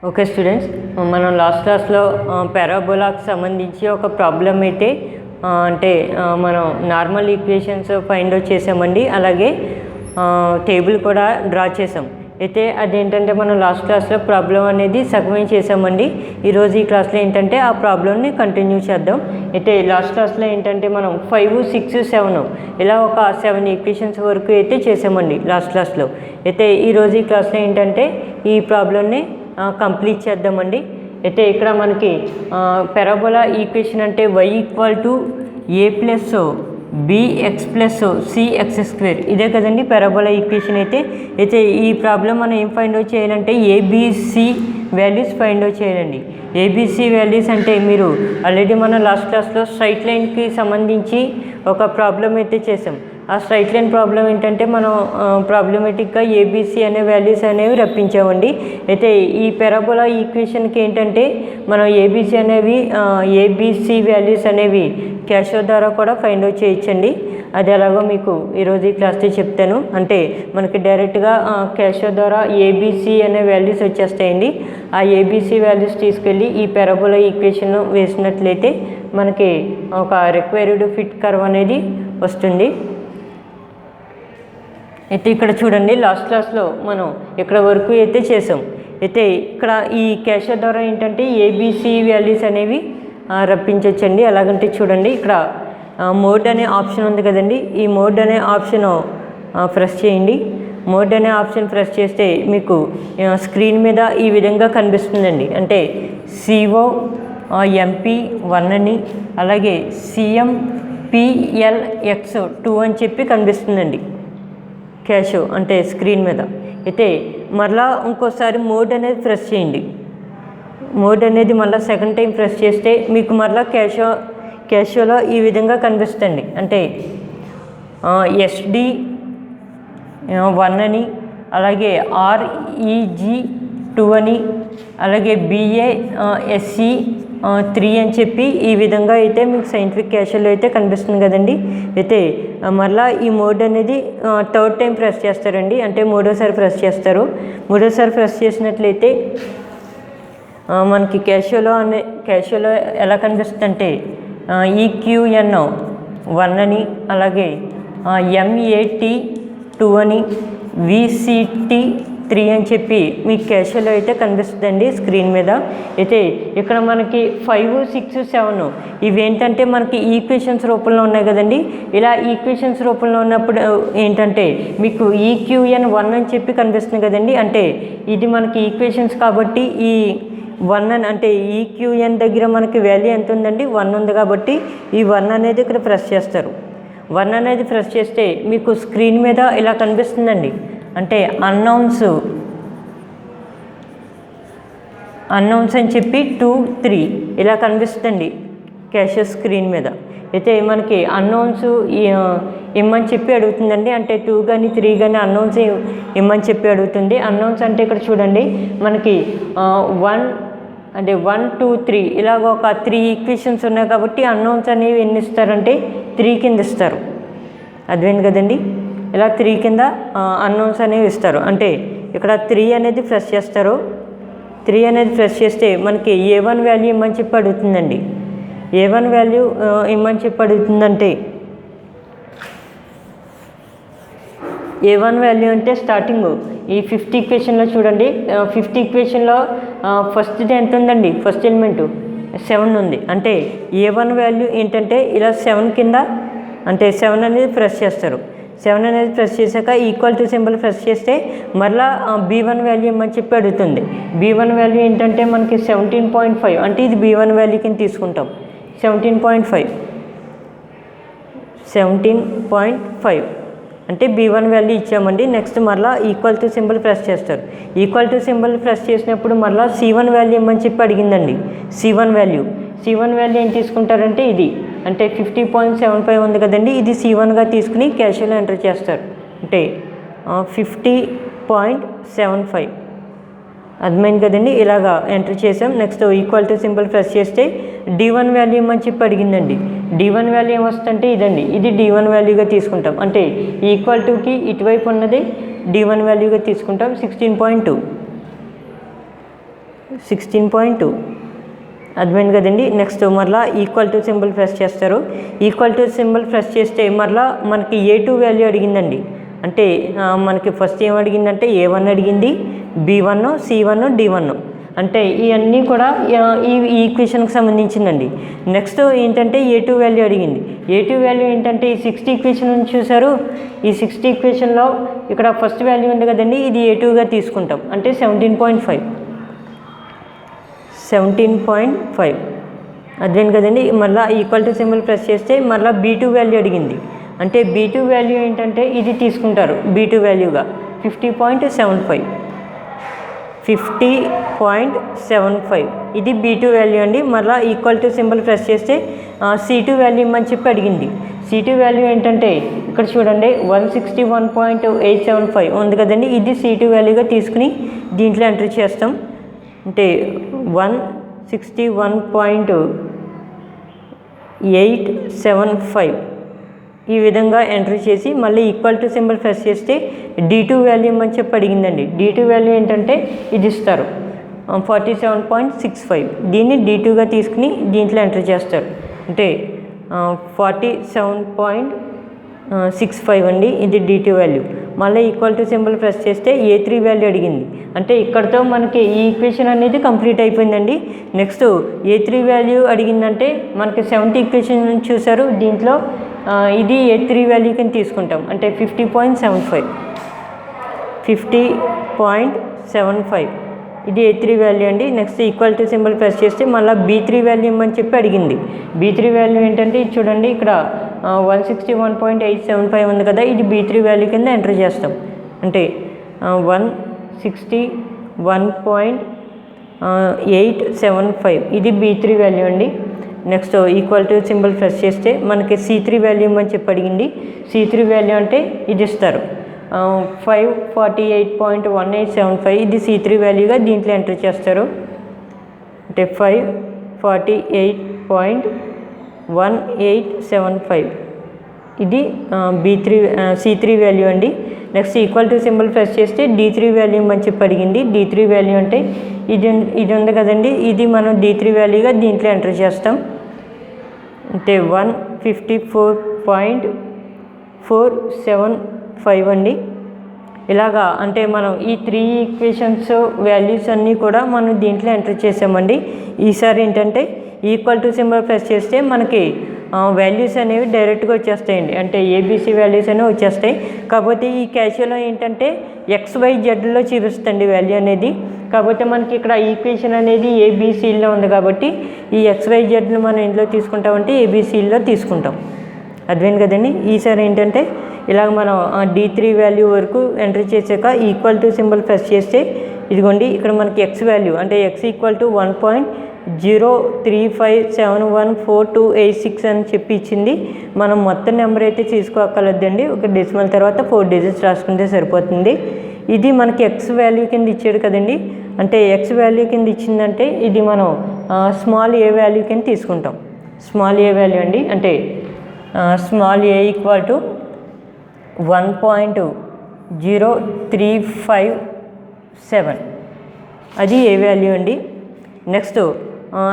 Okay students, మనం last క్లాస్లో పారాబోలాకి సంబంధించి ఒక ప్రాబ్లం అయితే మనం నార్మల్ ఈక్వేషన్స్ ఫైండ్ అవుట్ చేసామండి. అలాగే టేబుల్ కూడా డ్రా చేసాం. అయితే అదేంటంటే మనం లాస్ట్ క్లాస్లో ప్రాబ్లం అనేది సగమే చేసామండి. ఈరోజు ఈ క్లాస్లో ఏంటంటే ఆ ప్రాబ్లమ్ని కంటిన్యూ చేద్దాం. అయితే లాస్ట్ క్లాస్లో ఏంటంటే మనం 5, 6, 7 ఇలా ఒక 7 ఈక్వేషన్స్ వరకు అయితే చేసామండి లాస్ట్ క్లాస్లో. అయితే ఈరోజు ఈ క్లాస్లో ఏంటంటే ఈ ప్రాబ్లమ్ని కంప్లీట్ చేద్దామండి. అయితే ఇక్కడ మనకి పారాబోలా ఈక్వేషన్ అంటే y = a + bx + cx², ఇదే కదండి పారాబోలా ఈక్వేషన్. అయితే ఈ ప్రాబ్లం మనం ఏం ఫైండ్ అవుట్ చేయాలంటే ఏబిసి వాల్యూస్ ఫైండ్ అవుట్ చేయాలండి. ఏబిసి వాల్యూస్ అంటే మీరు ఆల్రెడీ మనం లాస్ట్ క్లాస్లో స్ట్రైట్ లైన్కి సంబంధించి ఒక ప్రాబ్లం అయితే చేసాం. ఆ స్ట్రైట్ లైన్ ప్రాబ్లం ఏంటంటే మనం ప్రాబ్లమేటిక్గా ఏబిసి అనే వాల్యూస్ అనేవి రప్పించామండి. అయితే ఈ పారాబోలా ఈక్వేషన్కి ఏంటంటే మనం ఏబిసి అనేవి ఏబిసి వాల్యూస్ అనేవి క్యాషో ద్వారా కూడా ఫైండ్ అవుట్ చేయొచ్చండి. అది ఎలాగో మీకు ఈరోజు ఈ క్లాస్లో చెప్తాను. అంటే మనకి డైరెక్ట్గా క్యాషో ద్వారా ఏబిసి అనే వాల్యూస్ వచ్చేస్తాయండి. ఆ ఏబిసి వాల్యూస్ తీసుకెళ్ళి ఈ పారాబోలా ఈక్వేషన్ వేసినట్లయితే మనకి ఒక రిక్వైర్డ్ ఫిట్ కర్వ్ అనేది వస్తుంది. అయితే ఇక్కడ చూడండి, లాస్ట్ క్లాస్లో మనం ఇక్కడ వరకు అయితే చేసాం. అయితే ఇక్కడ ఈ క్యాషో ద్వారా ఏంటంటే ఏబిసి వాల్యూస్ అనేవి రప్పించవచ్చండి. ఎలాగంటే చూడండి, ఇక్కడ మోడ్ అనే ఆప్షన్ ఉంది కదండి. ఈ మోడ్ అనే ఆప్షన్ ప్రెస్ చేయండి. మోడ్ అనే ఆప్షన్ ప్రెస్ చేస్తే మీకు స్క్రీన్ మీద ఈ విధంగా కనిపిస్తుందండి. అంటే COMP1 అని, అలాగే CMPLX2 అని చెప్పి కనిపిస్తుందండి క్యాషో అంటే స్క్రీన్ మీద. అయితే మరలా ఇంకోసారి మోడ్ అనేది ప్రెస్ చేయండి. మోడ్ అనేది మళ్ళీ సెకండ్ టైం ప్రెస్ చేస్తే మీకు మరలా క్యాషోలో ఈ విధంగా కనిపిస్తుంది. అంటే SD1 అని, అలాగే REG2 అని, అలాగే BASE3 అని చెప్పి ఈ విధంగా అయితే మీకు సైంటిఫిక్ క్యాషోలో అయితే కనిపిస్తుంది కదండి. అయితే మళ్ళీ ఈ మోడ్ అనేది థర్డ్ టైం ప్రెస్ చేస్తారండి. అంటే మూడోసారి ప్రెస్ చేస్తారు. మూడోసారి ప్రెస్ చేసినట్లయితే మనకి క్యాషోలో ఎలా కనిపిస్తుంది అంటే EQN1 అని, అలాగే MAT2 అని, VCT3 అని చెప్పి మీకు క్యాషోలో అయితే కనిపిస్తుందండి స్క్రీన్ మీద. అయితే ఇక్కడ మనకి 5, 6, 7 ఇవి ఏంటంటే మనకి ఈక్వేషన్స్ రూపంలో ఉన్నాయి కదండి. ఇలా ఈక్వేషన్స్ రూపంలో ఉన్నప్పుడు ఏంటంటే మీకు EQN1 అని చెప్పి కనిపిస్తుంది కదండి. అంటే ఇది మనకి ఈక్వేషన్స్ కాబట్టి ఈ 1 అని అంటే EQN దగ్గర మనకి వాల్యూ ఎంత ఉందండి, 1 ఉంది కాబట్టి ఈ 1 అనేది ఇక్కడ ప్రెస్ చేస్తారు. 1 అనేది ప్రెస్ చేస్తే మీకు స్క్రీన్ మీద ఇలా కనిపిస్తుందండి. అంటే అన్నౌన్స్ అని చెప్పి 2, 3 ఇలా కనిపిస్తుంది క్యాషో స్క్రీన్ మీద. అయితే మనకి అన్నౌన్స్ ఇమ్మని చెప్పి అడుగుతుందండి. అంటే 2 కానీ 3 కానీ అన్నౌన్స్ ఇమ్మని చెప్పి అడుగుతుంది. అన్నౌన్స్ అంటే ఇక్కడ చూడండి మనకి 1 అంటే 1, 2, 3 ఇలాగ ఒక 3 ఈక్వేషన్స్ ఉన్నాయి కాబట్టి అన్నౌన్స్ అనేవి ఎన్ని ఇస్తారంటే 3 కింద ఇస్తారు. అర్థమైంది కదండి. ఇలా 3 కింద అన్నౌన్స్ అనేవి ఇస్తారు. అంటే ఇక్కడ 3 అనేది ప్రెస్ చేస్తారు. 3 అనేది ప్రెస్ చేస్తే మనకి A1 వాల్యూ ఇమ్మని చెప్పి అడుగుతుందండి. A1 వాల్యూ ఇమ్మని చెప్పి అడుగుతుందంటే A1 వాల్యూ అంటే స్టార్టింగ్ ఈ 5th ఈక్వేషన్లో చూడండి. 5th ఈక్వేషన్లో ఫస్ట్ ఎంత ఉందండి, ఫస్ట్ ఎలిమెంట్ 7 ఉంది. అంటే A1 వాల్యూ ఏంటంటే ఇలా 7 కింద అంటే 7 అనేది ప్రెస్ చేస్తారు. 7 అనేది ప్రెస్ చేశాక ఈక్వల్ టు సింబల్ ప్రెస్ చేస్తే మరలా B1 వాల్యూ ఇమ్మని చెప్పి అడుగుతుంది. B1 వాల్యూ ఏంటంటే మనకి 17.5 అంటే ఇది B1 వాల్యూ కింద తీసుకుంటాం. 17.5 అంటే B1 వాల్యూ ఇచ్చామండి. నెక్స్ట్ మరలా ఈక్వల్ టు సింబల్ ప్రెస్ చేస్తారు. ఈక్వల్ టు సింబల్ ప్రెస్ చేసినప్పుడు మరలా C1 వాల్యూ ఇమ్మని చెప్పి అడిగిందండి. C1 వాల్యూ ఏం తీసుకుంటారంటే ఇది అంటే 50.75 ఉంది కదండి. ఇది C1గా తీసుకుని క్యాషోలో ఎంటర్ చేస్తారు. అంటే 50.75 అర్థమైంది కదండి. ఇలాగా ఎంటర్ చేసాం. Next equal to symbol press చేస్తే D1 వాల్యూ ఇమ్మని చెప్పి అడిగిందండి. D1 వాల్యూ ఏమొస్తుందంటే ఇదండి. ఇది D1 వాల్యూగా తీసుకుంటాం. అంటే ఈక్వల్ టుకి ఇటువైపు ఉన్నది D1 వాల్యూగా తీసుకుంటాం. 16.2 16.2 అర్థమైంది కదండి. నెక్స్ట్ మరలా ఈక్వల్ టు సింబల్ ప్రెస్ చేస్తారు. ఈక్వల్ టు సింబల్ ప్రెస్ చేస్తే మరలా మనకి A2 వాల్యూ అడిగిందండి. అంటే మనకి ఫస్ట్ ఏం అడిగిందంటే A1 అడిగింది, B1, C1, D1. అంటే ఇవన్నీ కూడా ఈ ఈక్వేషన్కి సంబంధించిందండి. నెక్స్ట్ ఏంటంటే A2 వాల్యూ అడిగింది. A2 వాల్యూ ఏంటంటే ఈ 60 ఈక్వేషన్ చూసారు. ఈ 60 ఈక్వేషన్లో ఇక్కడ ఫస్ట్ వాల్యూ ఉంది కదండి, ఇది A2గా తీసుకుంటాం. అంటే 17.5 అదేం కదండి. మళ్ళీ ఈక్వల్ టు సింబల్ ప్రెస్ చేస్తే మళ్ళీ B2 వాల్యూ అడిగింది. అంటే B2 వాల్యూ ఏంటంటే ఇది తీసుకుంటారు B2 వాల్యూగా 50.75 ఇది B2 వాల్యూ అండి. మళ్ళీ ఈక్వల్ టు సింబల్ ప్రెస్ చేస్తే C2 వాల్యూ ఇమ్మని చెప్పి అడిగింది. C2 వాల్యూ ఏంటంటే ఇక్కడ చూడండి 161.875 ఉంది కదండి, ఇది C2 వాల్యూగా తీసుకుని దీంట్లో ఎంటర్ చేస్తాం. అంటే 161.875 ఈ విధంగా ఎంటర్ చేసి మళ్ళీ ఈక్వల్ టు సింబల్ ప్రెస్ చేస్తే D2 వాల్యూ అని చెప్పి అడిగిందండి. D2 వాల్యూ ఏంటంటే ఇది ఇస్తారు 47.65 దీన్ని D2గా తీసుకుని దీంట్లో ఎంటర్ చేస్తారు. అంటే 47.65 అండి, ఇది D2 వాల్యూ. మళ్ళీ ఈక్వల్ టు సింబల్ ప్రెస్ చేస్తే A3 వాల్యూ అడిగింది. అంటే ఇక్కడతో మనకి ఈ ఈక్వేషన్ అనేది కంప్లీట్ అయిపోయిందండి. నెక్స్ట్ A3 వాల్యూ అడిగిందంటే మనకి 70 ఈక్వేషన్ చూసారు, దీంట్లో ఇది A3 వాల్యూ కింద తీసుకుంటాం. అంటే 50.75 ఇది A3 వాల్యూ అండి. Next equal to symbol press చేస్తే మళ్ళీ B3 వాల్యూ ఇమ్మని చెప్పి అడిగింది. B3 వాల్యూ ఏంటంటే చూడండి ఇక్కడ 161.875 ఉంది కదా, ఇది B3 వాల్యూ కింద ఎంటర్ చేస్తాం. అంటే 161.875 ఇది B3 వాల్యూ అండి. Next equal to symbol press చేస్తే మనకి C3 వాల్యూ ఇమ్మని చెప్పి అడిగింది. C3 వాల్యూ అంటే ఇది ఇస్తారు 548.1875 ఇది C3 వాల్యూగా దీంట్లో ఎంటర్ చేస్తారు. అంటే 548.1875 ఇది C3 వాల్యూ అండి. Next equal to symbol press చేస్తే D3 వాల్యూ అని చెప్పి అడిగింది. D3 వాల్యూ అంటే ఇది ఉంది కదండి, ఇది మనం D3 వాల్యూగా దీంట్లో ఎంటర్ చేస్తాం. అంటే 154.475 అండి. ఇలాగా అంటే మనం ఈ 3 ఈక్వేషన్స్ వాల్యూస్ అన్నీ కూడా మనం దీంట్లో ఎంటర్ చేసామండి. ఈసారి ఏంటంటే ఈక్వల్ టు సింబల్ ప్రెస్ చేస్తే మనకి వాల్యూస్ అనేవి డైరెక్ట్గా వచ్చేస్తాయండి. అంటే ABC వాల్యూస్ అనేవి వచ్చేస్తాయి. కాకపోతే ఈ క్యాషియోలో ఏంటంటే XYZలో చూపిస్తుంది వాల్యూ అనేది. కాకపోతే మనకి ఇక్కడ ఈక్వేషన్ అనేది ABCలో ఉంది కాబట్టి ఈ XYZను మనం ఇంట్లో తీసుకుంటామంటే ABCలో తీసుకుంటాం. అర్థమైంది కదండి. ఈసారి ఏంటంటే ఇలాగ మనం D3 వాల్యూ వరకు ఎంటర్ చేసాక ఈక్వల్ టు సింబల్ ప్రెస్ చేస్తే ఇదిగోండి ఇక్కడ మనకి X వాల్యూ అంటే X ఈక్వల్ టు 1.035714286 అని చెప్పి ఇచ్చింది. మనం మొత్తం నెంబర్ అయితే తీసుకోక్కర్లేదండి, ఒక డెసిమల్ తర్వాత 4 డిజిట్స్ రాసుకుంటే సరిపోతుంది. ఇది మనకి X వాల్యూ కింద ఇచ్చాడు కదండి. అంటే X వాల్యూ కింద ఇచ్చిందంటే ఇది మనం స్మాల్ a వాల్యూ కింద తీసుకుంటాం. స్మాల్ a వాల్యూ అండి. అంటే స్మాల్ a ఈక్వల్ టు 1.0357 అది ఏ వాల్యూ అండి. నెక్స్ట్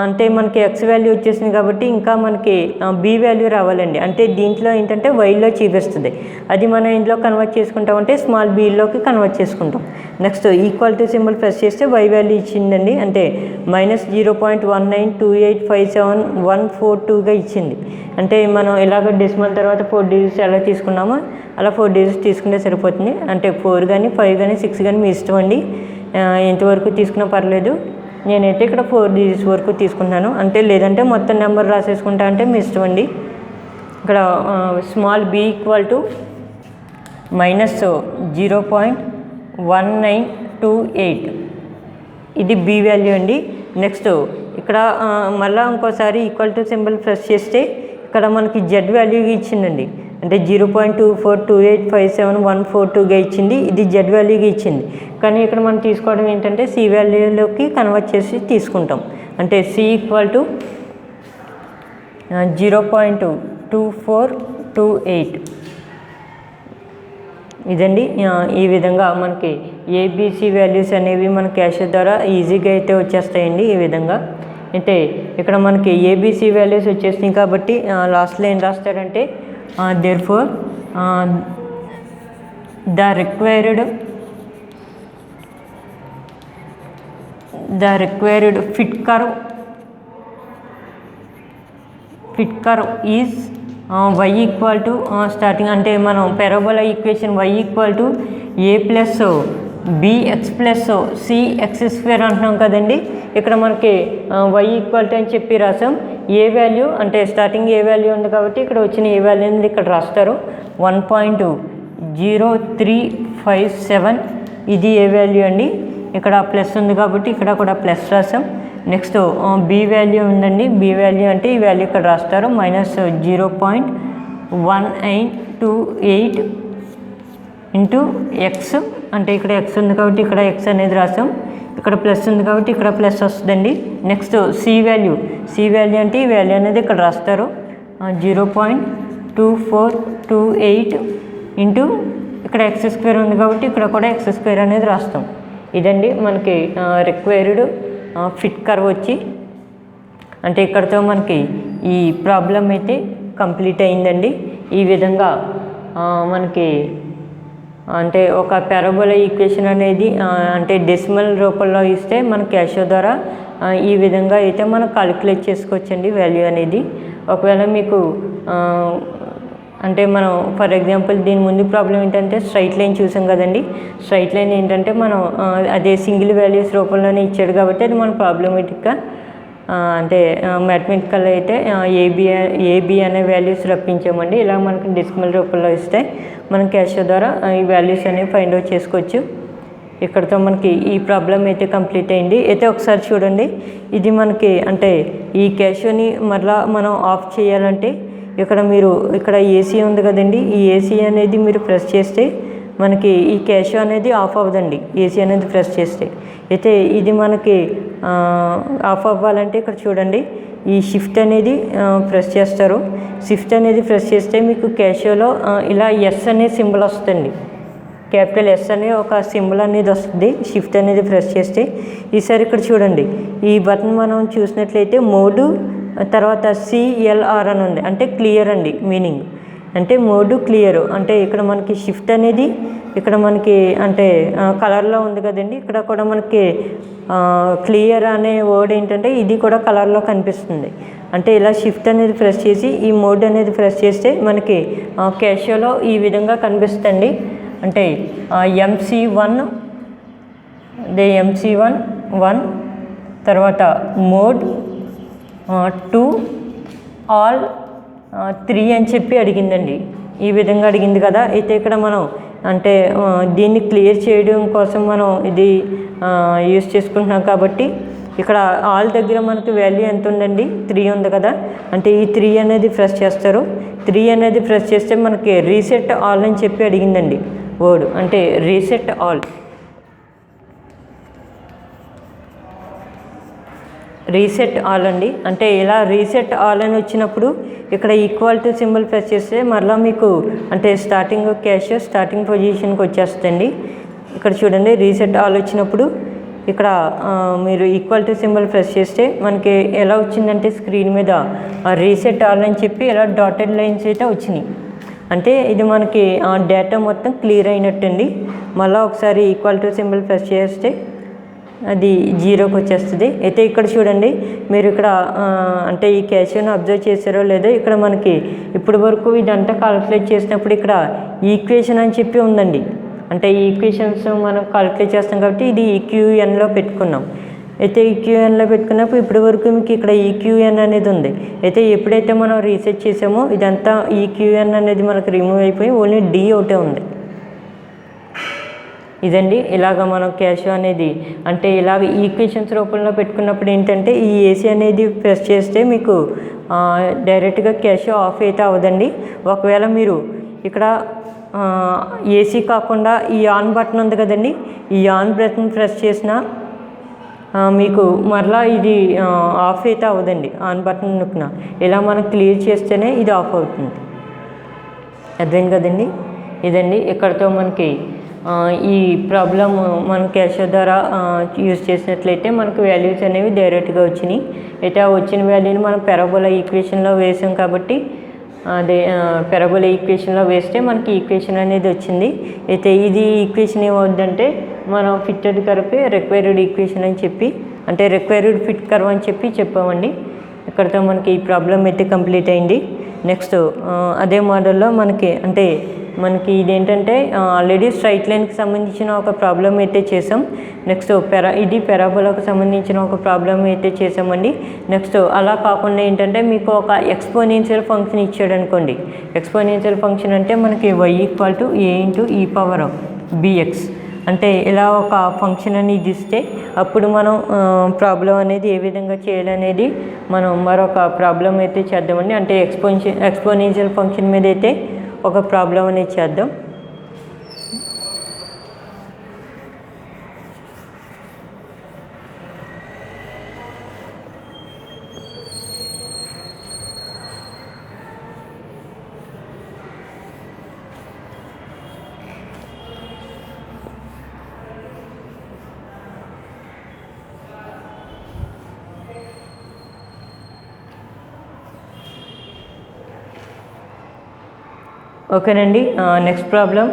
అంటే మనకి X వాల్యూ వచ్చేసింది కాబట్టి ఇంకా మనకి B వాల్యూ రావాలండి. అంటే దీంట్లో ఏంటంటే వైలో చూపిస్తుంది, అది మనం ఇంట్లో కన్వర్ట్ చేసుకుంటామంటే స్మాల్ bలోకి కన్వర్ట్ చేసుకుంటాం. Next equal to symbol press చేస్తే Y వాల్యూ ఇచ్చిందండి. అంటే -0.192857142గా ఇచ్చింది. అంటే మనం ఇలాగ డెసిమల్ తర్వాత 4 డిజిట్స్ ఎలా తీసుకున్నామో అలా 4 డిజిట్స్ తీసుకుంటే సరిపోతుంది. అంటే 4 కానీ 5 కానీ 6 కానీ మీ ఇష్టం అండి, ఎంతవరకు తీసుకున్నా పర్లేదు. నేనైతే ఇక్కడ 4 డిజిట్స్ వరకు తీసుకుంటాను. అంటే లేదంటే మొత్తం నెంబర్ రాసేసుకుంటా అంటే మీ ఇష్టం అండి. ఇక్కడ స్మాల్ b ఈక్వల్ టు -0.1928 ఇది B వాల్యూ అండి. నెక్స్ట్ ఇక్కడ మళ్ళీ ఇంకోసారి ఈక్వల్ టు సింబల్ ప్రెస్ చేస్తే ఇక్కడ మనకి Z వాల్యూ ఇచ్చిందండి. అంటే 0.2428574142గా ఇచ్చింది, ఇది Z వాల్యూగా ఇచ్చింది. కానీ ఇక్కడ మనం తీసుకోవడం ఏంటంటే C వాల్యూలోకి కన్వర్ట్ చేసి తీసుకుంటాం. అంటే C ఈక్వల్ టు 0.2428 ఇదండి ఈ విధంగా మనకి ఏబిసి వాల్యూస్ అనేవి మన క్యాషియర్ ద్వారా ఈజీగా అయితే వచ్చేస్తాయండి. ఈ విధంగా అయితే ఇక్కడ మనకి ఏబిసి వాల్యూస్ వచ్చేసినాయి కాబట్టి లాస్ట్లో ఏం రాస్తారంటే therefore the required fit curve is y equal to starting అంటే మనం parabola equation y equal to a plus bx plus cx² అంటున్నాం కదండి. ఇక్కడ మనకి y ఈక్వల్ టు అని చెప్పి రాసాం. ఏ వాల్యూ అంటే స్టార్టింగ్ ఏ వాల్యూ ఉంది కాబట్టి ఇక్కడ వచ్చిన ఏ వాల్యూ అనేది ఇక్కడ రాస్తారు. 1.0357 ఇది ఏ వాల్యూ అండి. ఇక్కడ ప్లస్ ఉంది కాబట్టి ఇక్కడ కూడా ప్లస్ రాసాం. నెక్స్ట్ బి వాల్యూ ఉందండి. బి వాల్యూ అంటే ఈ వాల్యూ ఇక్కడ రాస్తారు -0.1828 ఇంటూ ఎక్స్ అంటే ఇక్కడ ఎక్స్ ఉంది కాబట్టి ఇక్కడ ఎక్స్ అనేది రాసాం. ఇక్కడ ప్లస్ ఉంది కాబట్టి ఇక్కడ ప్లస్ వస్తుందండి. నెక్స్ట్ సి వాల్యూ అంటే ఈ వాల్యూ అనేది ఇక్కడ రాస్తారు 0.2428 ఇంటూ ఇక్కడ x² ఉంది కాబట్టి ఇక్కడ కూడా x² అనేది రాస్తాం. ఇదండి మనకి రిక్వైర్డ్ ఫిట్ కర్వ్ వచ్చి అంటే ఇక్కడతో మనకి ఈ ప్రాబ్లం అయితే కంప్లీట్ అయిందండి. ఈ విధంగా మనకి అంటే ఒక పారాబోలా ఈక్వేషన్ అనేది అంటే డెసిమల్ రూపంలో ఇస్తే మన క్యాషియర్ ద్వారా ఈ విధంగా అయితే మనం కాలిక్యులేట్ చేసుకోవచ్చండి వాల్యూ అనేది. ఒకవేళ మీకు అంటే మనం ఫర్ ఎగ్జాంపుల్ దీని ముందు ప్రాబ్లం ఏంటంటే స్ట్రైట్ లైన్ చూసాం కదండి. స్ట్రైట్ లైన్ ఏంటంటే మనం అదే సింగిల్ వాల్యూస్ రూపంలోనే ఇచ్చాడు కాబట్టి అది మనం ప్రాబ్లమేటిక్గా అంటే మ్యాథమెటికల్ అయితే ఏబి అనే వాల్యూస్ రప్పించామండి. ఇలా మనకి డెసిమల్ రూపంలో ఇస్తే మనం క్యాషియర్ ద్వారా ఈ వాల్యూస్ అనేవి ఫైండ్ అవుట్ చేసుకోవచ్చు. ఇక్కడతో మనకి ఈ ప్రాబ్లం అయితే కంప్లీట్ అయింది. అయితే ఒకసారి చూడండి, ఇది మనకి అంటే ఈ క్యాషియర్ని మరలా మనం ఆఫ్ చేయాలంటే ఇక్కడ ఏసీ ఉంది కదండి. ఈ ఏసీ అనేది మీరు ప్రెస్ చేస్తే మనకి ఈ క్యాషియర్ అనేది ఆఫ్ అవ్వదండి. ఏసీ అనేది ప్రెస్ చేస్తే అయితే ఇది మనకి ఆఫ్ అవ్వాలంటే ఇక్కడ చూడండి ఈ షిఫ్ట్ అనేది ప్రెస్ చేస్తారు. షిఫ్ట్ అనేది ప్రెస్ చేస్తే మీకు క్యాషియర్లో ఇలా ఎస్ అనే సింబల్ వస్తుంది. క్యాపిటల్ ఎస్ అనే ఒక సింబల్ అనేది వస్తుంది షిఫ్ట్ అనేది ప్రెస్ చేస్తే. ఈసారి ఇక్కడ చూడండి ఈ బటన్ మనం చూసినట్లయితే మోడు తర్వాత CLR అని ఉంది అంటే క్లియర్ అండి. మీనింగ్ అంటే మోడు క్లియర్ అంటే ఇక్కడ మనకి షిఫ్ట్ అనేది ఇక్కడ మనకి అంటే కలర్లో ఉంది కదండి. ఇక్కడ కూడా మనకి క్లియర్ అనే వర్డ్ ఏంటంటే ఇది కూడా కలర్లో కనిపిస్తుంది. అంటే ఇలా షిఫ్ట్ అనేది ప్రెస్ చేసి ఈ మోడ్ అనేది ప్రెస్ చేస్తే మనకి క్యాషియర్లో ఈ విధంగా కనిపిస్తుంది. అంటే MC1 తర్వాత మోడ్ 2 ఆల్ 3 అని చెప్పి అడిగిందండి. ఈ విధంగా అడిగింది కదా. అయితే ఇక్కడ మనం అంటే దీన్ని క్లియర్ చేయడం కోసం మనం ఇది యూస్ చేసుకుంటున్నాం కాబట్టి ఇక్కడ ఆల్ దగ్గర మనకి వాల్యూ ఎంత ఉందండి 3 ఉంది కదా. అంటే ఈ 3 అనేది ప్రెస్ చేస్తారు. 3 అనేది ప్రెస్ చేస్తే మనకి రీసెట్ ఆల్ అని చెప్పి అడిగిందండి వర్డ్. అంటే రీసెట్ ఆల్ అండి. అంటే ఇలా రీసెట్ ఆల్ అని వచ్చినప్పుడు ఇక్కడ ఈక్వల్ టు సింబల్ ప్రెస్ చేస్తే మరలా మీకు అంటే క్యాషియర్ స్టార్టింగ్ పొజిషన్కి వచ్చేస్తుంది. ఇక్కడ చూడండి రీసెట్ ఆల్ వచ్చినప్పుడు ఇక్కడ మీరు ఈక్వల్ టు సింబల్ ప్రెస్ చేస్తే మనకి ఎలా వచ్చిందంటే స్క్రీన్ మీద రీసెట్ ఆల్ అని చెప్పి ఇలా డాటెడ్ లైన్స్ అయితే వచ్చినాయి. అంటే ఇది మనకి డేటా మొత్తం క్లియర్ అయినట్టండి. మళ్ళీ ఒకసారి ఈక్వల్ టు సింబల్ ప్రెస్ చేస్తే అది 0కి వచ్చేస్తుంది. అయితే ఇక్కడ చూడండి మీరు ఇక్కడ అంటే ఈ క్యాషియర్ని అబ్జర్వ్ చేశారో లేదో ఇక్కడ మనకి ఇప్పటి వరకు ఇదంతా కాలిక్యులేట్ చేసినప్పుడు ఇక్కడ ఈక్వేషన్ అని చెప్పి ఉందండి. అంటే ఈ ఈక్వేషన్స్ మనం కాలిక్యులేట్ చేస్తాం కాబట్టి ఇది ఈక్యూఎన్లో పెట్టుకున్నాం. అయితే ఈక్యూఎన్లో పెట్టుకున్నప్పుడు ఇప్పటి వరకు మీకు ఇక్కడ ఈక్యూఎన్ అనేది ఉంది. అయితే ఎప్పుడైతే మనం రీసెర్చ్ చేసామో ఇదంతా ఈక్యూఎన్ అనేది మనకు రిమూవ్ అయిపోయి ఓన్లీ డి ఒకటే ఉంది. ఇదండి ఇలాగ మనం క్యాషియర్ అనేది అంటే ఇలాగ ఈక్వేషన్స్ రూపంలో పెట్టుకున్నప్పుడు ఏంటంటే ఈ ఏసీ అనేది ప్రెస్ చేస్తే మీకు డైరెక్ట్గా క్యాషియర్ ఆఫ్ అయితే అవ్వదండి. ఒకవేళ మీరు ఇక్కడ ఏసీ కాకుండా ఈ ఆన్ బటన్ ఉంది కదండి, ఈ ఆన్ బటన్ ప్రెస్ చేసినా మీకు మరలా ఇది ఆఫ్ అయితే అవ్వదండి. ఆన్ బటన్ నొక్కిన ఇలా మనం క్లియర్ చేస్తేనే ఇది ఆఫ్ అవుతుంది. అర్థం కదండి. ఇదండి ఇక్కడతో మనకి ఈ ప్రాబ్లం మనం క్యాషియో ద్వారా యూజ్ చేసినట్లయితే మనకు వాల్యూస్ అనేవి డైరెక్ట్గా వచ్చినాయి. అయితే ఆ వచ్చిన వాల్యూని మనం పారాబోలా ఈక్వేషన్లో వేసాం కాబట్టి అదే పారాబోలా ఈక్వేషన్లో వేస్తే మనకి ఈక్వేషన్ అనేది వచ్చింది. అయితే ఇది ఈక్వేషన్ ఏమవుద్దంటే మనం ఫిట్టెడ్ కర్వ్కి రిక్వైర్డ్ ఈక్వేషన్ అని చెప్పి అంటే రిక్వైర్డ్ ఫిట్ కర్వ్ అని చెప్పామండి. ఇక్కడతో మనకి ఈ ప్రాబ్లం అయితే కంప్లీట్ అయింది. నెక్స్ట్ అదే మోడల్లో మనకి ఇదేంటంటే ఆల్రెడీ స్ట్రైట్ లైన్కి సంబంధించిన ఒక ప్రాబ్లం అయితే చేసాం. నెక్స్ట్ ఇది పారాబోలాకు సంబంధించిన ఒక ప్రాబ్లం అయితే చేసామండి. నెక్స్ట్ అలా కాకుండా ఏంటంటే మీకు ఒక ఎక్స్పోనెన్షియల్ ఫంక్షన్ ఇచ్చాడు అనుకోండి. ఎక్స్పోనెన్షియల్ ఫంక్షన్ అంటే మనకి y = a × e⁻bx అంటే ఇలా ఒక ఫంక్షన్ అనేది ఇస్తే అప్పుడు మనం ప్రాబ్లం అనేది ఏ విధంగా చేయాలనేది మనం మరొక ప్రాబ్లం అయితే చేద్దామండి. అంటే ఎక్స్పోనెన్షియల్ ఫంక్షన్ మీద అయితే ఒక ప్రాబ్లం అనేది చేద్దాం. ఓకేనండి. Next problem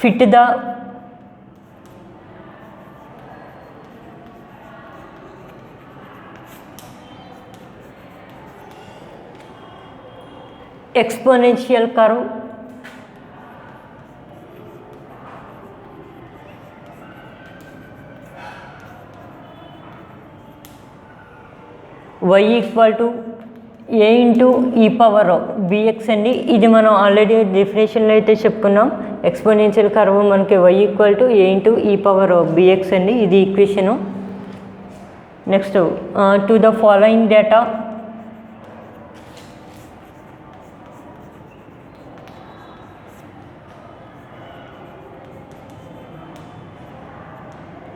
fit the exponential curve y = a × e⁻bx అండి. ఇది మనం ఆల్రెడీ డెఫినేషన్లో అయితే చెప్పుకున్నాం. ఎక్స్పోనెన్షియల్ కర్వ్ మనకి y = a × e⁻bx అండి. ఇది equation. Next to the following data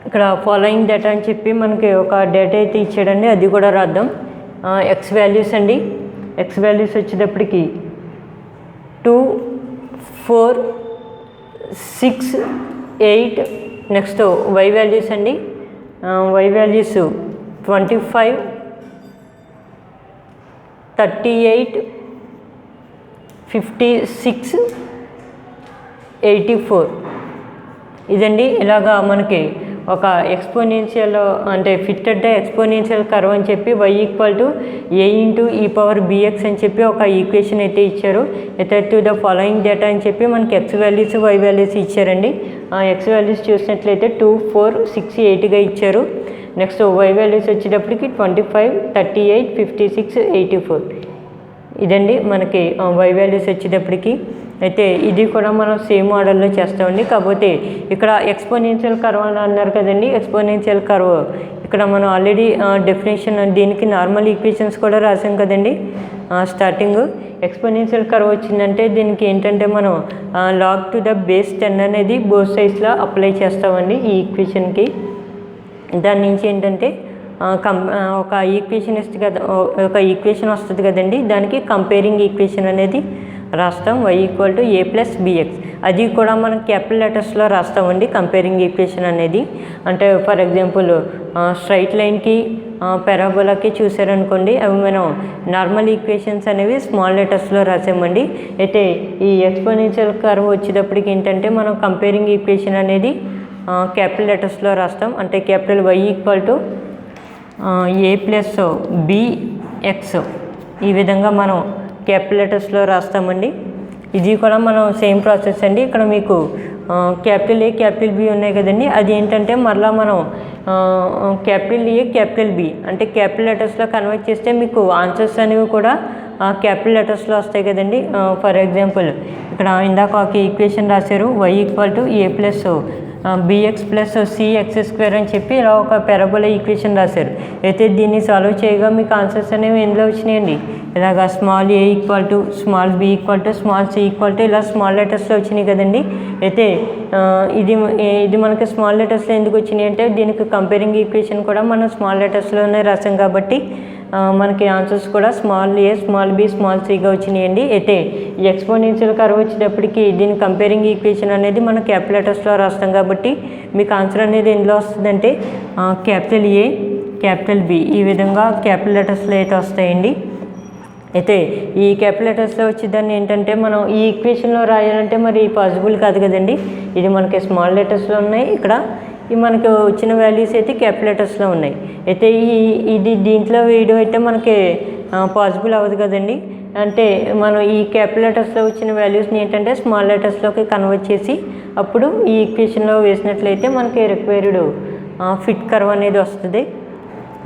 ఇక్కడ ఫాలోయింగ్ డేటా అని చెప్పి మనకి ఒక డేటా అయితే ఇచ్చాడండి. అది కూడా రాద్దాం. ఎక్స్ వాల్యూస్ అండి. ఎక్స్ వాల్యూస్ వచ్చేటప్పటికి 2, 4, 6, 8. నెక్స్ట్ వై వాల్యూస్ అండి. Y values 25, 38, 56, 84. ఇదండి ఇలాగా మనకి ఒక ఎక్స్పోనెన్షియల్ అంటే ఫిట్టెడ్ ఎక్స్పోనెన్షియల్ కర్వ్ అని చెప్పి y = a × e⁻bx అని చెప్పి ఒక ఈక్వేషన్ అయితే ఇచ్చారు. అయితే టు ద ఫాలోయింగ్ డేటా అని చెప్పి మనకి ఎక్స్ వాల్యూస్ వై వాల్యూస్ ఇచ్చారండి. ఎక్స్ వాల్యూస్ చూసినట్లయితే 2, 4, 6, 8గా ఇచ్చారు. నెక్స్ట్ వై వాల్యూస్ వచ్చేటప్పటికి 25, 38, 56, 84. ఇదండి మనకి వై వాల్యూస్ వచ్చేటప్పటికి. అయితే ఇది కూడా మనం సేమ్ మోడల్లో చేస్తామండి. కాకపోతే ఇక్కడ ఎక్స్పోనెన్షియల్ కర్వ్ అని అన్నారు కదండి. ఎక్స్పోనెన్షియల్ కర్వ్ ఇక్కడ మనం ఆల్రెడీ డెఫినేషన్ దీనికి నార్మల్ ఈక్వేషన్స్ కూడా రాసాం కదండి. స్టార్టింగ్ ఎక్స్పోనెన్షియల్ కర్వ్ వచ్చిందంటే దీనికి ఏంటంటే మనం log to the base 10 అనేది బోత్ సైడ్స్లో అప్లై చేస్తామండి ఈ ఈక్వేషన్కి. దాని నుంచి ఏంటంటే ఒక ఈక్వేషన్ ఇస్తుంది కదా, ఒక ఈక్వేషన్ వస్తుంది కదండి. దానికి కంపేరింగ్ ఈక్వేషన్ అనేది రాస్తాం y = a + bx. అది కూడా మనం క్యాపిటల్ లెటర్స్లో రాస్తామండి కంపేరింగ్ ఈక్వేషన్ అనేది. అంటే ఫర్ ఎగ్జాంపుల్ స్ట్రైట్ లైన్కి పారాబోలాకి చూసారనుకోండి, అవి మనం నార్మల్ ఈక్వేషన్స్ అనేవి స్మాల్ లెటర్స్లో రాసామండి. అయితే ఈ ఎక్స్పోనెన్షియల్ కర్వ్ వచ్చేటప్పటికి ఏంటంటే మనం కంపేరింగ్ ఈక్వేషన్ అనేది క్యాపిటల్ లెటర్స్లో రాస్తాం. అంటే క్యాపిటల్ y = a + bx ఈ విధంగా మనం క్యాపిటల్ లెటర్స్లో రాస్తామండి. ఇది కూడా మనం సేమ్ ప్రాసెస్ అండి. ఇక్కడ మీకు క్యాపిటల్ ఏ క్యాపిటల్ బి ఉన్నాయి కదండి. అది ఏంటంటే మరలా మనం క్యాపిటల్ ఏ క్యాపిటల్ బి అంటే క్యాపిటల్ లెటర్స్లో కన్వర్ట్ చేస్తే మీకు ఆన్సర్స్ అనేవి కూడా క్యాపిటల్ లెటర్స్లో వస్తాయి కదండి. ఫర్ ఎగ్జాంపుల్ ఇక్కడ ఇందాక ఒక ఈక్వేషన్ రాశారు y = a + bx + cx² అని చెప్పి ఇలా ఒక పారాబోలా ఈక్వేషన్ రాశారు. అయితే దీన్ని సాల్వ్ చేయగా మీకు ఆన్సర్స్ అనేవి ఎందులో వచ్చినాయండి, ఇలాగా small a = small b = small c = ఇలా స్మాల్ లెటర్స్లో వచ్చినాయి కదండి. అయితే ఇది మనకి స్మాల్ లెటర్స్లో ఎందుకు వచ్చినాయి అంటే దీనికి కంపేరింగ్ ఈక్వేషన్ కూడా మనం స్మాల్ లెటర్స్లోనే రాసాం కాబట్టి మనకి ఆన్సర్స్ కూడా small a small b small సిగా వచ్చినాయండి. అయితే ఈ ఎక్స్పోనెన్షియల్ కర్వ్ వచ్చేటప్పటికి దీని కంపేరింగ్ ఈక్వేషన్ అనేది మనం క్యాపిటల్ లెటర్స్లో రాస్తాం కాబట్టి మీకు ఆన్సర్ అనేది ఎందులో వస్తుందంటే క్యాపిటల్ ఏ క్యాపిటల్ బి ఈ విధంగా క్యాపిటల్ లెటర్స్లో అయితే వస్తాయండి. అయితే ఈ క్యాపిటల్ లెటర్స్లో వచ్చేదాన్ని ఏంటంటే మనం ఈ ఈక్వేషన్లో రాయాలంటే మరి పాసిబుల్ కాదు కదండి. ఇది మనకి స్మాల్ లెటర్స్లో ఉన్నాయి, ఇక్కడ ఈ మనకు వచ్చిన వాల్యూస్ అయితే క్యాపిటల్ లెటర్స్లో ఉన్నాయి. అయితే ఇది దీంట్లో వేయడం అయితే మనకి పాసిబుల్ అవ్వదు కదండి. అంటే మనం ఈ క్యాపిటల్ లెటర్స్లో వచ్చిన వాల్యూస్ని ఏంటంటే స్మాల్ లెటర్స్లోకి కన్వర్ట్ చేసి అప్పుడు ఈ ఈక్వేషన్లో వేసినట్లయితే మనకి రిక్వైర్డ్ ఫిట్ కర్వ్ అనేది వస్తుంది.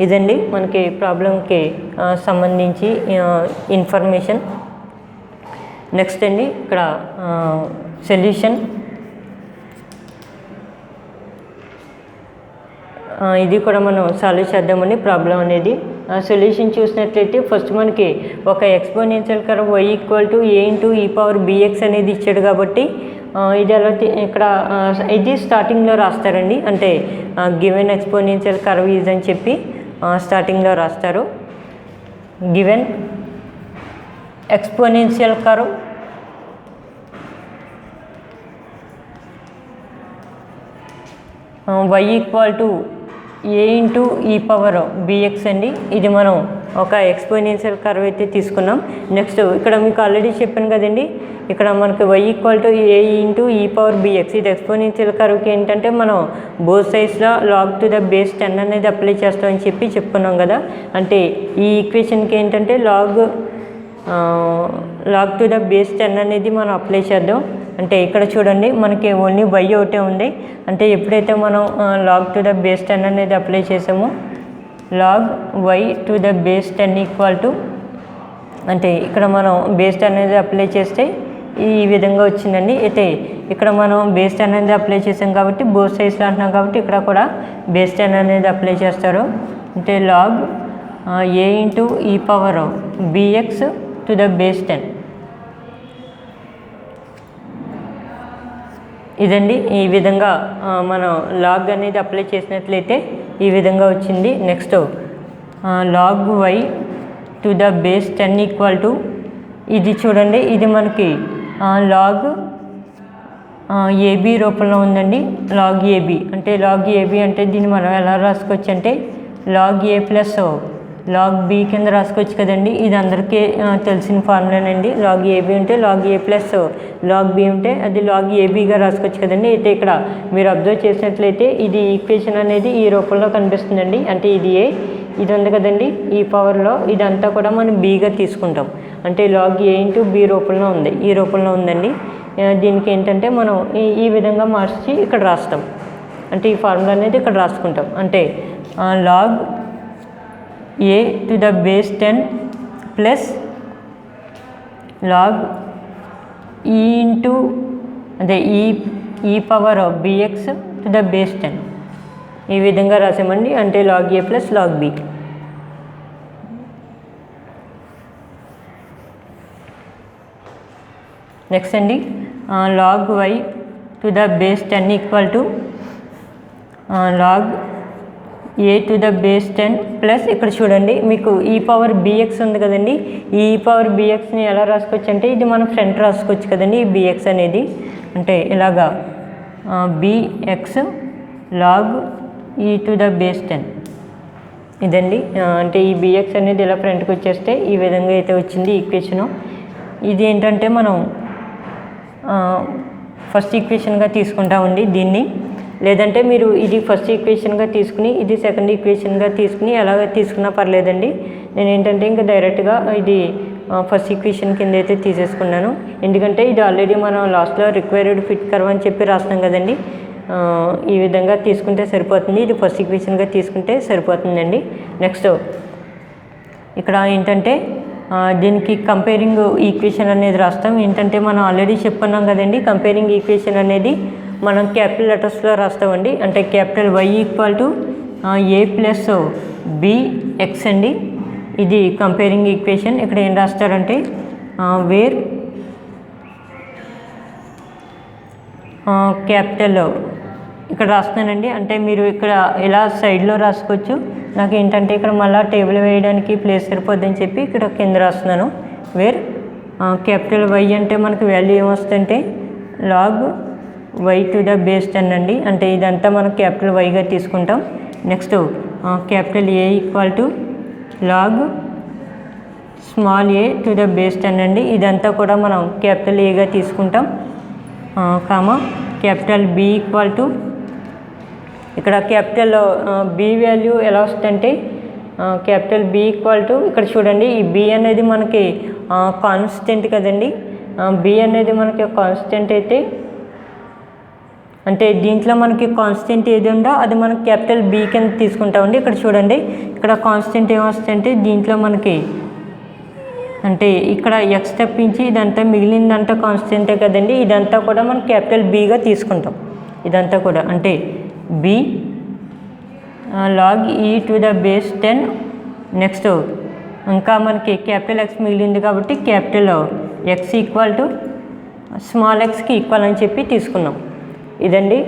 ఇదండి మనకి ప్రాబ్లంకి సంబంధించి ఇన్ఫర్మేషన్. నెక్స్ట్ అండి ఇక్కడ సొల్యూషన్. ఇది కూడా మనం సాల్వ్ చేద్దామండి ప్రాబ్లం అనేది. సొల్యూషన్ చూసినట్లయితే ఫస్ట్ మనకి ఒక exponential curve y = a × e⁻bx అనేది ఇచ్చాడు కాబట్టి ఇది ఎలా ఇక్కడ ఇది స్టార్టింగ్లో రాస్తారండి. అంటే గివెన్ ఎక్స్పోనెన్షియల్ కర్వ్ ఈజ్ అని చెప్పి స్టార్టింగ్లో రాస్తారు. Given exponential curve y = a × e⁻bx అండి. ఇది మనం ఒక ఎక్స్పోనెన్షియల్ కర్వ్ అయితే తీసుకున్నాం. నెక్స్ట్ ఇక్కడ మీకు ఆల్రెడీ చెప్పాను కదండి, ఇక్కడ మనకి y = a × e⁻bx ఇది ఎక్స్పోనెన్షియల్ కర్వ్కి ఏంటంటే మనం బోత్ సైడ్స్లో log⁻10 అనేది అప్లై చేస్తామని చెప్పి చెప్పుకున్నాం కదా. అంటే ఈ ఈక్వేషన్కి ఏంటంటే log⁻10 అనేది మనం అప్లై చేద్దాం. అంటే ఇక్కడ చూడండి మనకి ఓన్లీ y ఒకటే ఉంది. అంటే ఎప్పుడైతే మనం log⁻10 అనేది అప్లై చేసామో log⁻10 అంటే ఇక్కడ మనం బేస్ 10 అనేది అప్లై చేస్తే ఈ విధంగా వచ్చిందండి. అయితే ఇక్కడ మనం బేస్ 10 అనేది అప్లై చేసాం కాబట్టి బోత్ సైడ్స్లో అంటున్నాం కాబట్టి ఇక్కడ కూడా బేస్ 10 అనేది అప్లై చేస్తారు. అంటే log a × e⁻bx ⁻10 ఇదండి. ఈ విధంగా మనం లాగ్ అనేది అప్లై చేసినట్లయితే ఈ విధంగా వచ్చింది. నెక్స్ట్ log⁻10 ఇది చూడండి, ఇది మనకి log ab రూపంలో ఉందండి. log ab అంటే అంటే దీన్ని మనం ఎలా రాసుకోవచ్చు అంటే log a + log b కింద రాసుకోవచ్చు కదండి. ఇది అందరికీ తెలిసిన ఫార్ములానండి. log ab ఉంటే log a + log b ఉంటే అది log abగా రాసుకోవచ్చు కదండి. అయితే ఇక్కడ మీరు అబ్జర్వ్ చేసినట్లయితే ఇది ఈక్వేషన్ అనేది ఈ రూపంలో కనిపిస్తుందండి. అంటే ఇది a, ఇది ఉంది కదండి ఈ పవర్లో, ఇదంతా కూడా మనం bగా తీసుకుంటాం. అంటే log a × b రూపంలో ఉంది, ఈ రూపంలో ఉందండి. దీనికి ఏంటంటే మనం ఈ విధంగా మార్చి ఇక్కడ రాస్తాం. అంటే ఈ ఫార్ములా అనేది ఇక్కడ రాసుకుంటాం. అంటే log a⁻10 + log e e⁻bx ⁻10 ఈ విధంగా రాసామండి. అంటే log a + log b. Next అండి log⁻10 = log a⁻10 ప్లస్ ఇక్కడ చూడండి మీకు e⁻bx ఉంది కదండి. ఈ e⁻bxని ఎలా రాసుకోవచ్చు అంటే ఇది మనం ఫ్రంట్ రాసుకోవచ్చు కదండి ఈ bx అనేది. అంటే ఇలాగా bx log e⁻10 ఇదండి. అంటే ఈ bx అనేది ఇలా ఫ్రంట్కి వచ్చేస్తే ఈ విధంగా అయితే వచ్చింది ఈక్వేషను. ఇది ఏంటంటే మనం ఫస్ట్ ఈక్వేషన్గా తీసుకుంటామండి దీన్ని. లేదంటే మీరు ఇది ఫస్ట్ ఈక్వేషన్గా తీసుకుని ఇది సెకండ్ ఈక్వేషన్గా తీసుకుని ఎలాగ తీసుకున్నా పర్లేదండి. నేను ఏంటంటే ఇంకా డైరెక్ట్గా ఇది ఫస్ట్ ఈక్వేషన్ కింద అయితే తీసేసుకున్నాను. ఎందుకంటే ఇది ఆల్రెడీ మనం లాస్ట్లో రిక్వైర్డ్ ఫిట్ కర్వ్ అని చెప్పి రాస్తాం కదండి. ఈ విధంగా తీసుకుంటే సరిపోతుంది. ఇది ఫస్ట్ ఈక్వేషన్గా తీసుకుంటే సరిపోతుందండి. నెక్స్ట్ ఇక్కడ ఏంటంటే దీనికి కంపేరింగ్ ఈక్వేషన్ అనేది రాస్తాం. ఏంటంటే మనం ఆల్రెడీ చెప్పుకున్నాం కదండి, కంపేరింగ్ ఈక్వేషన్ అనేది మనం క్యాపిటల్ లెటర్స్లో రాస్తామండి. అంటే క్యాపిటల్ y = a + bx అండి. ఇది కంపేరింగ్ ఈక్వేషన్. ఇక్కడ ఏం రాస్తారంటే వేర్ క్యాపిటల్ ఇక్కడ రాస్తున్నానండి. అంటే మీరు ఇక్కడ ఇలా సైడ్లో రాసుకోవచ్చు. నాకు ఏంటంటే ఇక్కడ మళ్ళీ టేబుల్ వేయడానికి ప్లేస్ సరిపోద్దని చెప్పి ఇక్కడ కింద రాస్తున్నాను. వేర్ క్యాపిటల్ వై అంటే మనకు వాల్యూ ఏమొస్తుందంటే log why to the base 10 అండి. అంటే ఇదంతా మనం క్యాపిటల్ వైగా తీసుకుంటాం. Next capital A equal to log small a to the base 10 అండి. ఇదంతా కూడా మనం క్యాపిటల్ ఏగా తీసుకుంటాం. Comma capital B equal to ఇక్కడ క్యాపిటల్ బి వాల్యూ ఎలా వస్తుందంటే క్యాపిటల్ బి ఈక్వల్ టు ఇక్కడ చూడండి, ఈ బి అనేది మనకి కాన్స్టెంట్ కదండి. బి అనేది మనకి కాన్స్టెంట్ అయితే అంటే దీంట్లో మనకి కాన్స్టెంట్ ఏది ఉందో అది మనం క్యాపిటల్ బి కింద తీసుకుంటామండి. ఇక్కడ చూడండి, ఇక్కడ కాన్స్టెంట్ ఏమొస్తుందంటే దీంట్లో మనకి అంటే ఇక్కడ ఎక్స్ తప్పించి ఇదంతా మిగిలిందంతా కాన్స్టెంటే కదండి. ఇదంతా కూడా మనం క్యాపిటల్ బిగా తీసుకుంటాం. ఇదంతా కూడా అంటే బి లాగ్ ఈ టు ద బేస్ 10. నెక్స్ట్ ఇంకా మనకి క్యాపిటల్ ఎక్స్ మిగిలింది కాబట్టి capital X equal to small ఎక్స్కి ఈక్వల్ అని చెప్పి తీసుకున్నాం. ఇదండి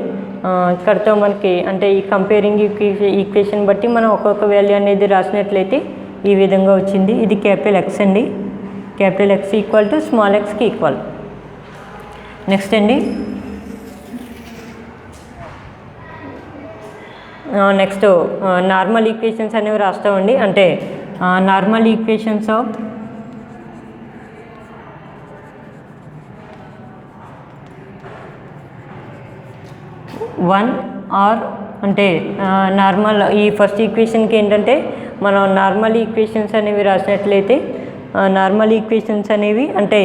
ఇక్కడతో మనకి అంటే ఈ కంపేరింగ్ ఈక్వేషన్ బట్టి మనం ఒక్కొక్క వాల్యూ అనేది రాసినట్లయితే ఈ విధంగా వచ్చింది. ఇది క్యాపిటల్ ఎక్స్ అండి. Capital X equal to small ఎక్స్కి ఈక్వల్. నెక్స్ట్ అండి నెక్స్ట్ నార్మల్ ఈక్వేషన్స్ అనేవి రాస్తామండి. అంటే normal equations of one or అంటే నార్మల్ ఈ ఫస్ట్ ఈక్వేషన్కి ఏంటంటే మనం నార్మల్ ఈక్వేషన్స్ అనేవి రాసినట్లయితే నార్మల్ ఈక్వేషన్స్ అనేవి అంటే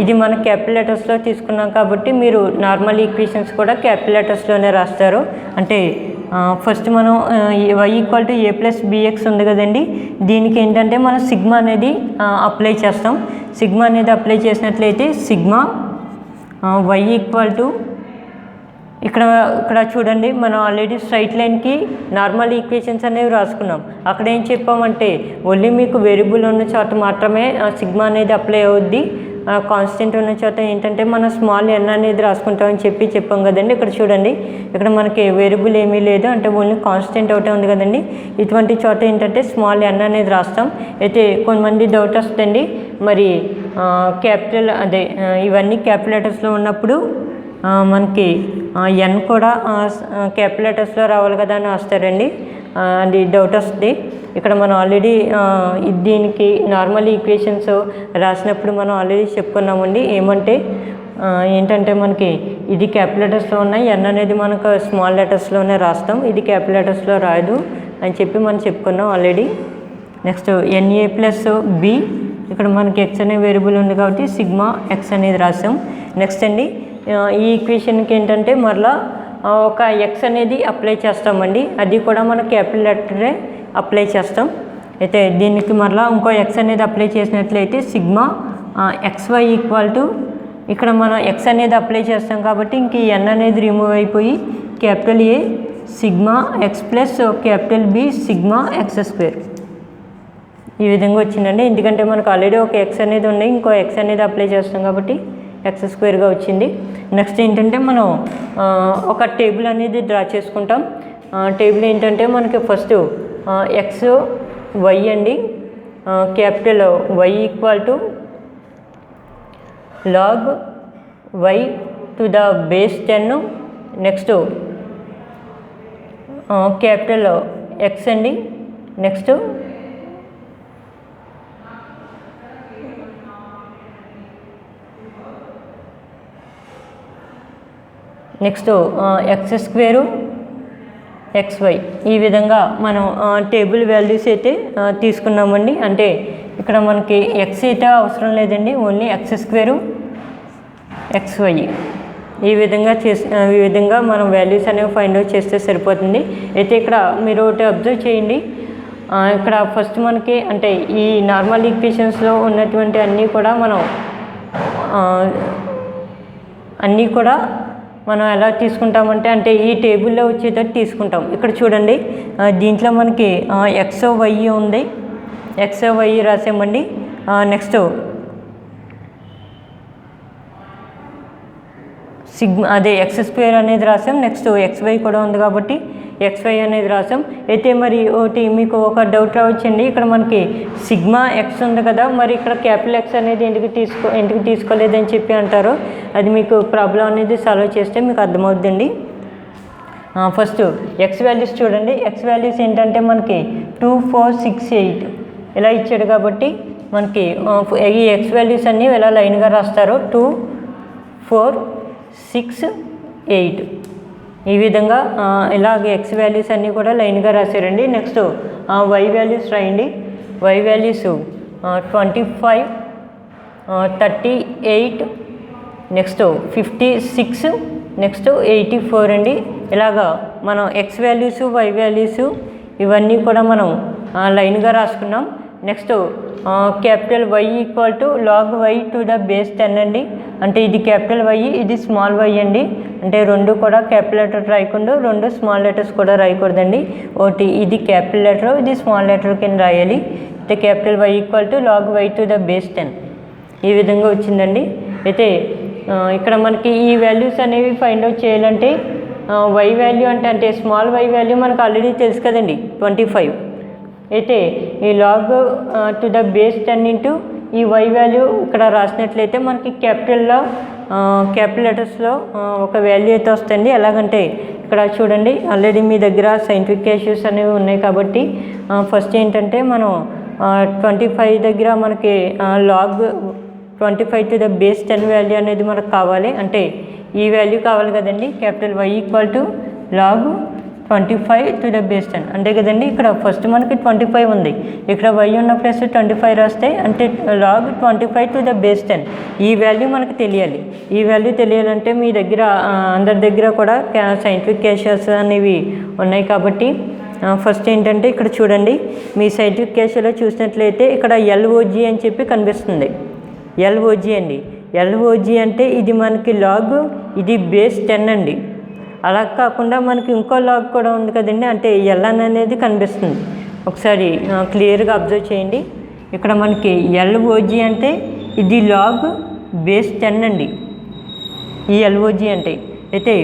ఇది మన క్యాపిటల్ లెటర్స్లో తీసుకున్నాం కాబట్టి మీరు నార్మల్ ఈక్వేషన్స్ కూడా క్యాపిటల్ లెటర్స్లోనే రాస్తారు. అంటే ఫస్ట్ మనం Y equal to A plus B X ఉంది కదండి. దీనికి ఏంటంటే మనం సిగ్మా అనేది అప్లై చేస్తాం. సిగ్మా అనేది అప్లై చేసినట్లయితే సిగ్మా వై ఈక్వల్ టు ఇక్కడ చూడండి, మనం ఆల్రెడీ స్ట్రైట్ లైన్కి నార్మల్ ఈక్వేషన్స్ అనేవి రాసుకున్నాం. అక్కడ ఏం చెప్పామంటే ఓన్లీ మీకు వేరియబుల్ ఉన్న చోట మాత్రమే సిగ్మా అనేది అప్లై అవుద్ది. కాన్స్టెంట్ ఉన్న చోట ఏంటంటే మనం స్మాల్ ఎన్ అనేది రాసుకుంటామని చెప్పాం కదండి. ఇక్కడ చూడండి, ఇక్కడ మనకి వేరియబుల్ ఏమీ లేదు, అంటే ఓన్లీ కాన్స్టెంట్ ఒకటే ఉంది కదండి. ఇటువంటి చోట ఏంటంటే స్మాల్ ఎన్ అనేది రాస్తాం. అయితే కొంతమంది డౌట్ వస్తుంది, మరి క్యాపిటల్ అదే ఇవన్నీ క్యాపిటల్ లెటర్స్లో ఉన్నప్పుడు మనకి ఎన్ కూడా క్యాపిటల్ లెటర్స్లో రావాలి కదా అని వస్తారండి. అది డౌట్ వస్తుంది. ఇక్కడ మనం ఆల్రెడీ దీనికి నార్మల్ ఈక్వేషన్స్ రాసినప్పుడు మనం ఆల్రెడీ చెప్పుకున్నామండి. ఏమంటే ఏంటంటే మనకి ఇది క్యాపిటల్ లెటర్స్లో ఉన్నాయి, ఎన్ అనేది మనకు స్మాల్ లెటర్స్లోనే రాస్తాం, ఇది క్యాపిటల్ లెటర్స్లో రాదు అని చెప్పి మనం చెప్పుకున్నాం ఆల్రెడీ. నెక్స్ట్ ఎన్ఏ ప్లస్ బి, ఇక్కడ మనకి ఎక్స్ అనే వేరియబుల్ ఉంది కాబట్టి సిగ్మా ఎక్స్ అనేది రాసాం. నెక్స్ట్ అండి ఈ ఈక్వేషన్కి ఏంటంటే మరలా ఒక ఎక్స్ అనేది అప్లై చేస్తామండి. అది కూడా మన క్యాపిటల్ లెటరే అప్లై చేస్తాం. అయితే దీనికి మరలా ఇంకో ఎక్స్ అనేది అప్లై చేసినట్లయితే సిగ్మా ఎక్స్వై ఈక్వల్ టు ఇక్కడ మనం ఎక్స్ అనేది అప్లై చేస్తాం కాబట్టి ఇంక ఎన్ అనేది రిమూవ్ అయిపోయి capital A sigma X plus capital B sigma X square ఈ విధంగా వచ్చిందండి. ఎందుకంటే మనకు ఆల్రెడీ ఒక ఎక్స్ అనేది ఉన్నాయి, ఇంకో ఎక్స్ అనేది అప్లై చేస్తాం కాబట్టి ఎక్స్ స్క్వేర్గా వచ్చింది. నెక్స్ట్ ఏంటంటే మనం ఒక టేబుల్ అనేది డ్రా చేసుకుంటాం. టేబుల్ ఏంటంటే మనకి ఫస్ట్ ఎక్స్ వై అండి. Capital Y equal to log why to the base 10. Next capital X అండి. నెక్స్ట్ ఎక్స్ స్క్వేరు ఎక్స్వై ఈ విధంగా మనం టేబుల్ వాల్యూస్ అయితే తీసుకున్నామండి. అంటే ఇక్కడ మనకి ఎక్స్ అయితే అవసరం లేదండి, ఓన్లీ ఎక్స్ స్క్వేరు ఎక్స్వై ఈ విధంగా మనం వాల్యూస్ అనేవి ఫైండ్ అవుట్ చేస్తే సరిపోతుంది. అయితే ఇక్కడ మీరు ఒకటి అబ్జర్వ్ చేయండి, ఇక్కడ ఫస్ట్ మనకి అంటే ఈ నార్మల్ ఈక్వేషన్స్లో ఉన్నటువంటి అన్నీ కూడా మనం ఎలా తీసుకుంటామంటే అంటే ఈ టేబుల్లో వచ్చేటట్టు తీసుకుంటాం. ఇక్కడ చూడండి, దీంట్లో మనకి ఎక్స్ వై ఉంది, ఎక్స్ వై రాసామండి. నెక్స్ట్ సిగ్మా అదే x² అనేది రాసాం. నెక్స్ట్ xy కూడా ఉంది కాబట్టి xy అనేది రాసాం. అయితే మరి ఒకటి మీకు ఒక డౌట్ రావచ్చండి, ఇక్కడ మనకి సిగ్మా x ఉంది కదా, మరి ఇక్కడ క్యాపిటల్ X అనేది ఎందుకు తీసుకోలేదని చెప్పి అంటారు. అది మీకు ప్రాబ్లం అనేది సాల్వ్ చేస్తే మీకు అర్థమవుతుందండి. ఫస్ట్ x వాల్యూస్ చూడండి. x వాల్యూస్ ఏంటంటే మనకి 2, 4, 6, 8 ఇలా ఇచ్చాడు కాబట్టి మనకి ఈ x వాల్యూస్ అన్నీ ఇలా లైన్గా రాస్తారు. 2, 4, 6, 8 ఈ విధంగా ఇలాగ x వాల్యూస్ అన్నీ కూడా లైన్గా రాశారండి. నెక్స్ట్ y వాల్యూస్ రాయండి. y వాల్యూస్ 25, 38, నెక్స్ట్ 56, నెక్స్ట్ 84 అండి. ఇలాగా మనం x వాల్యూస్ y వాల్యూస్ ఇవన్నీ కూడా మనం లైన్గా రాసుకున్నాం. Next capital Y equal to log y to the base 10 అండి. అంటే ఇది క్యాపిటల్ Y, ఇది స్మాల్ y అండి. అంటే రెండు కూడా క్యాపిటల్ లెటర్ రాయకుండా రెండు స్మాల్ లెటర్స్ కూడా రాయకూడదండి. ఒకటి ఇది క్యాపిటల్ లెటర్, ఇది స్మాల్ లెటర్ కింద రాయాలి. అయితే capital Y equal to log y to the base 10 ఈ విధంగా వచ్చిందండి. అయితే ఇక్కడ మనకి ఈ వాల్యూస్ అనేవి ఫైండ్ అవుట్ చేయాలంటే y వాల్యూ అంటే స్మాల్ y వాల్యూ మనకు ఆల్రెడీ తెలుసు కదండి 25. అయితే ఈ log to the base 10 into ఈ y వాల్యూ ఇక్కడ రాసినట్లయితే మనకి క్యాపిటల్ లెటర్స్లో ఒక వాల్యూ అయితే వస్తుంది. ఎలాగంటే ఇక్కడ చూడండి, ఆల్రెడీ మీ దగ్గర సైంటిఫిక్ క్యాషెస్ అనేవి ఉన్నాయి కాబట్టి ఫస్ట్ ఏంటంటే మనం 25 దగ్గర మనకి log 25 to the base 10 value అనేది మనకు కావాలి. అంటే ఈ వాల్యూ కావాలి కదండి. Capital Y equal to log 25 to the base 10 అంతే కదండి. ఇక్కడ ఫస్ట్ మనకి 25 ఉంది, ఇక్కడ y ఉన్న ప్లస్ 25 రాస్తే అంటే log 25 టు ద బేస్ 10 ఈ వాల్యూ మనకు తెలియాలి. ఈ వాల్యూ తెలియాలంటే మీ దగ్గర అందరి దగ్గర కూడా సైంటిఫిక్ క్యాషెస్ అనేవి ఉన్నాయి కాబట్టి ఫస్ట్ ఏంటంటే ఇక్కడ చూడండి, మీ సైంటిఫిక్ క్యాషెలో చూసినట్లయితే ఇక్కడ LOG అని చెప్పి కనిపిస్తుంది. LOG అండి. LOG అంటే ఇది మనకి లాగ్, ఇది బేస్ 10 అండి. అలా కాకుండా మనకి ఇంకో లాగ్ కూడా ఉంది కదండి, అంటే LN అనేది కనిపిస్తుంది. ఒకసారి క్లియర్గా అబ్జర్వ్ చేయండి. ఇక్కడ మనకి LOG అంటే ఇది లాగ్ బేస్ 10 అండి, ఈ LOG అంటే. అయితే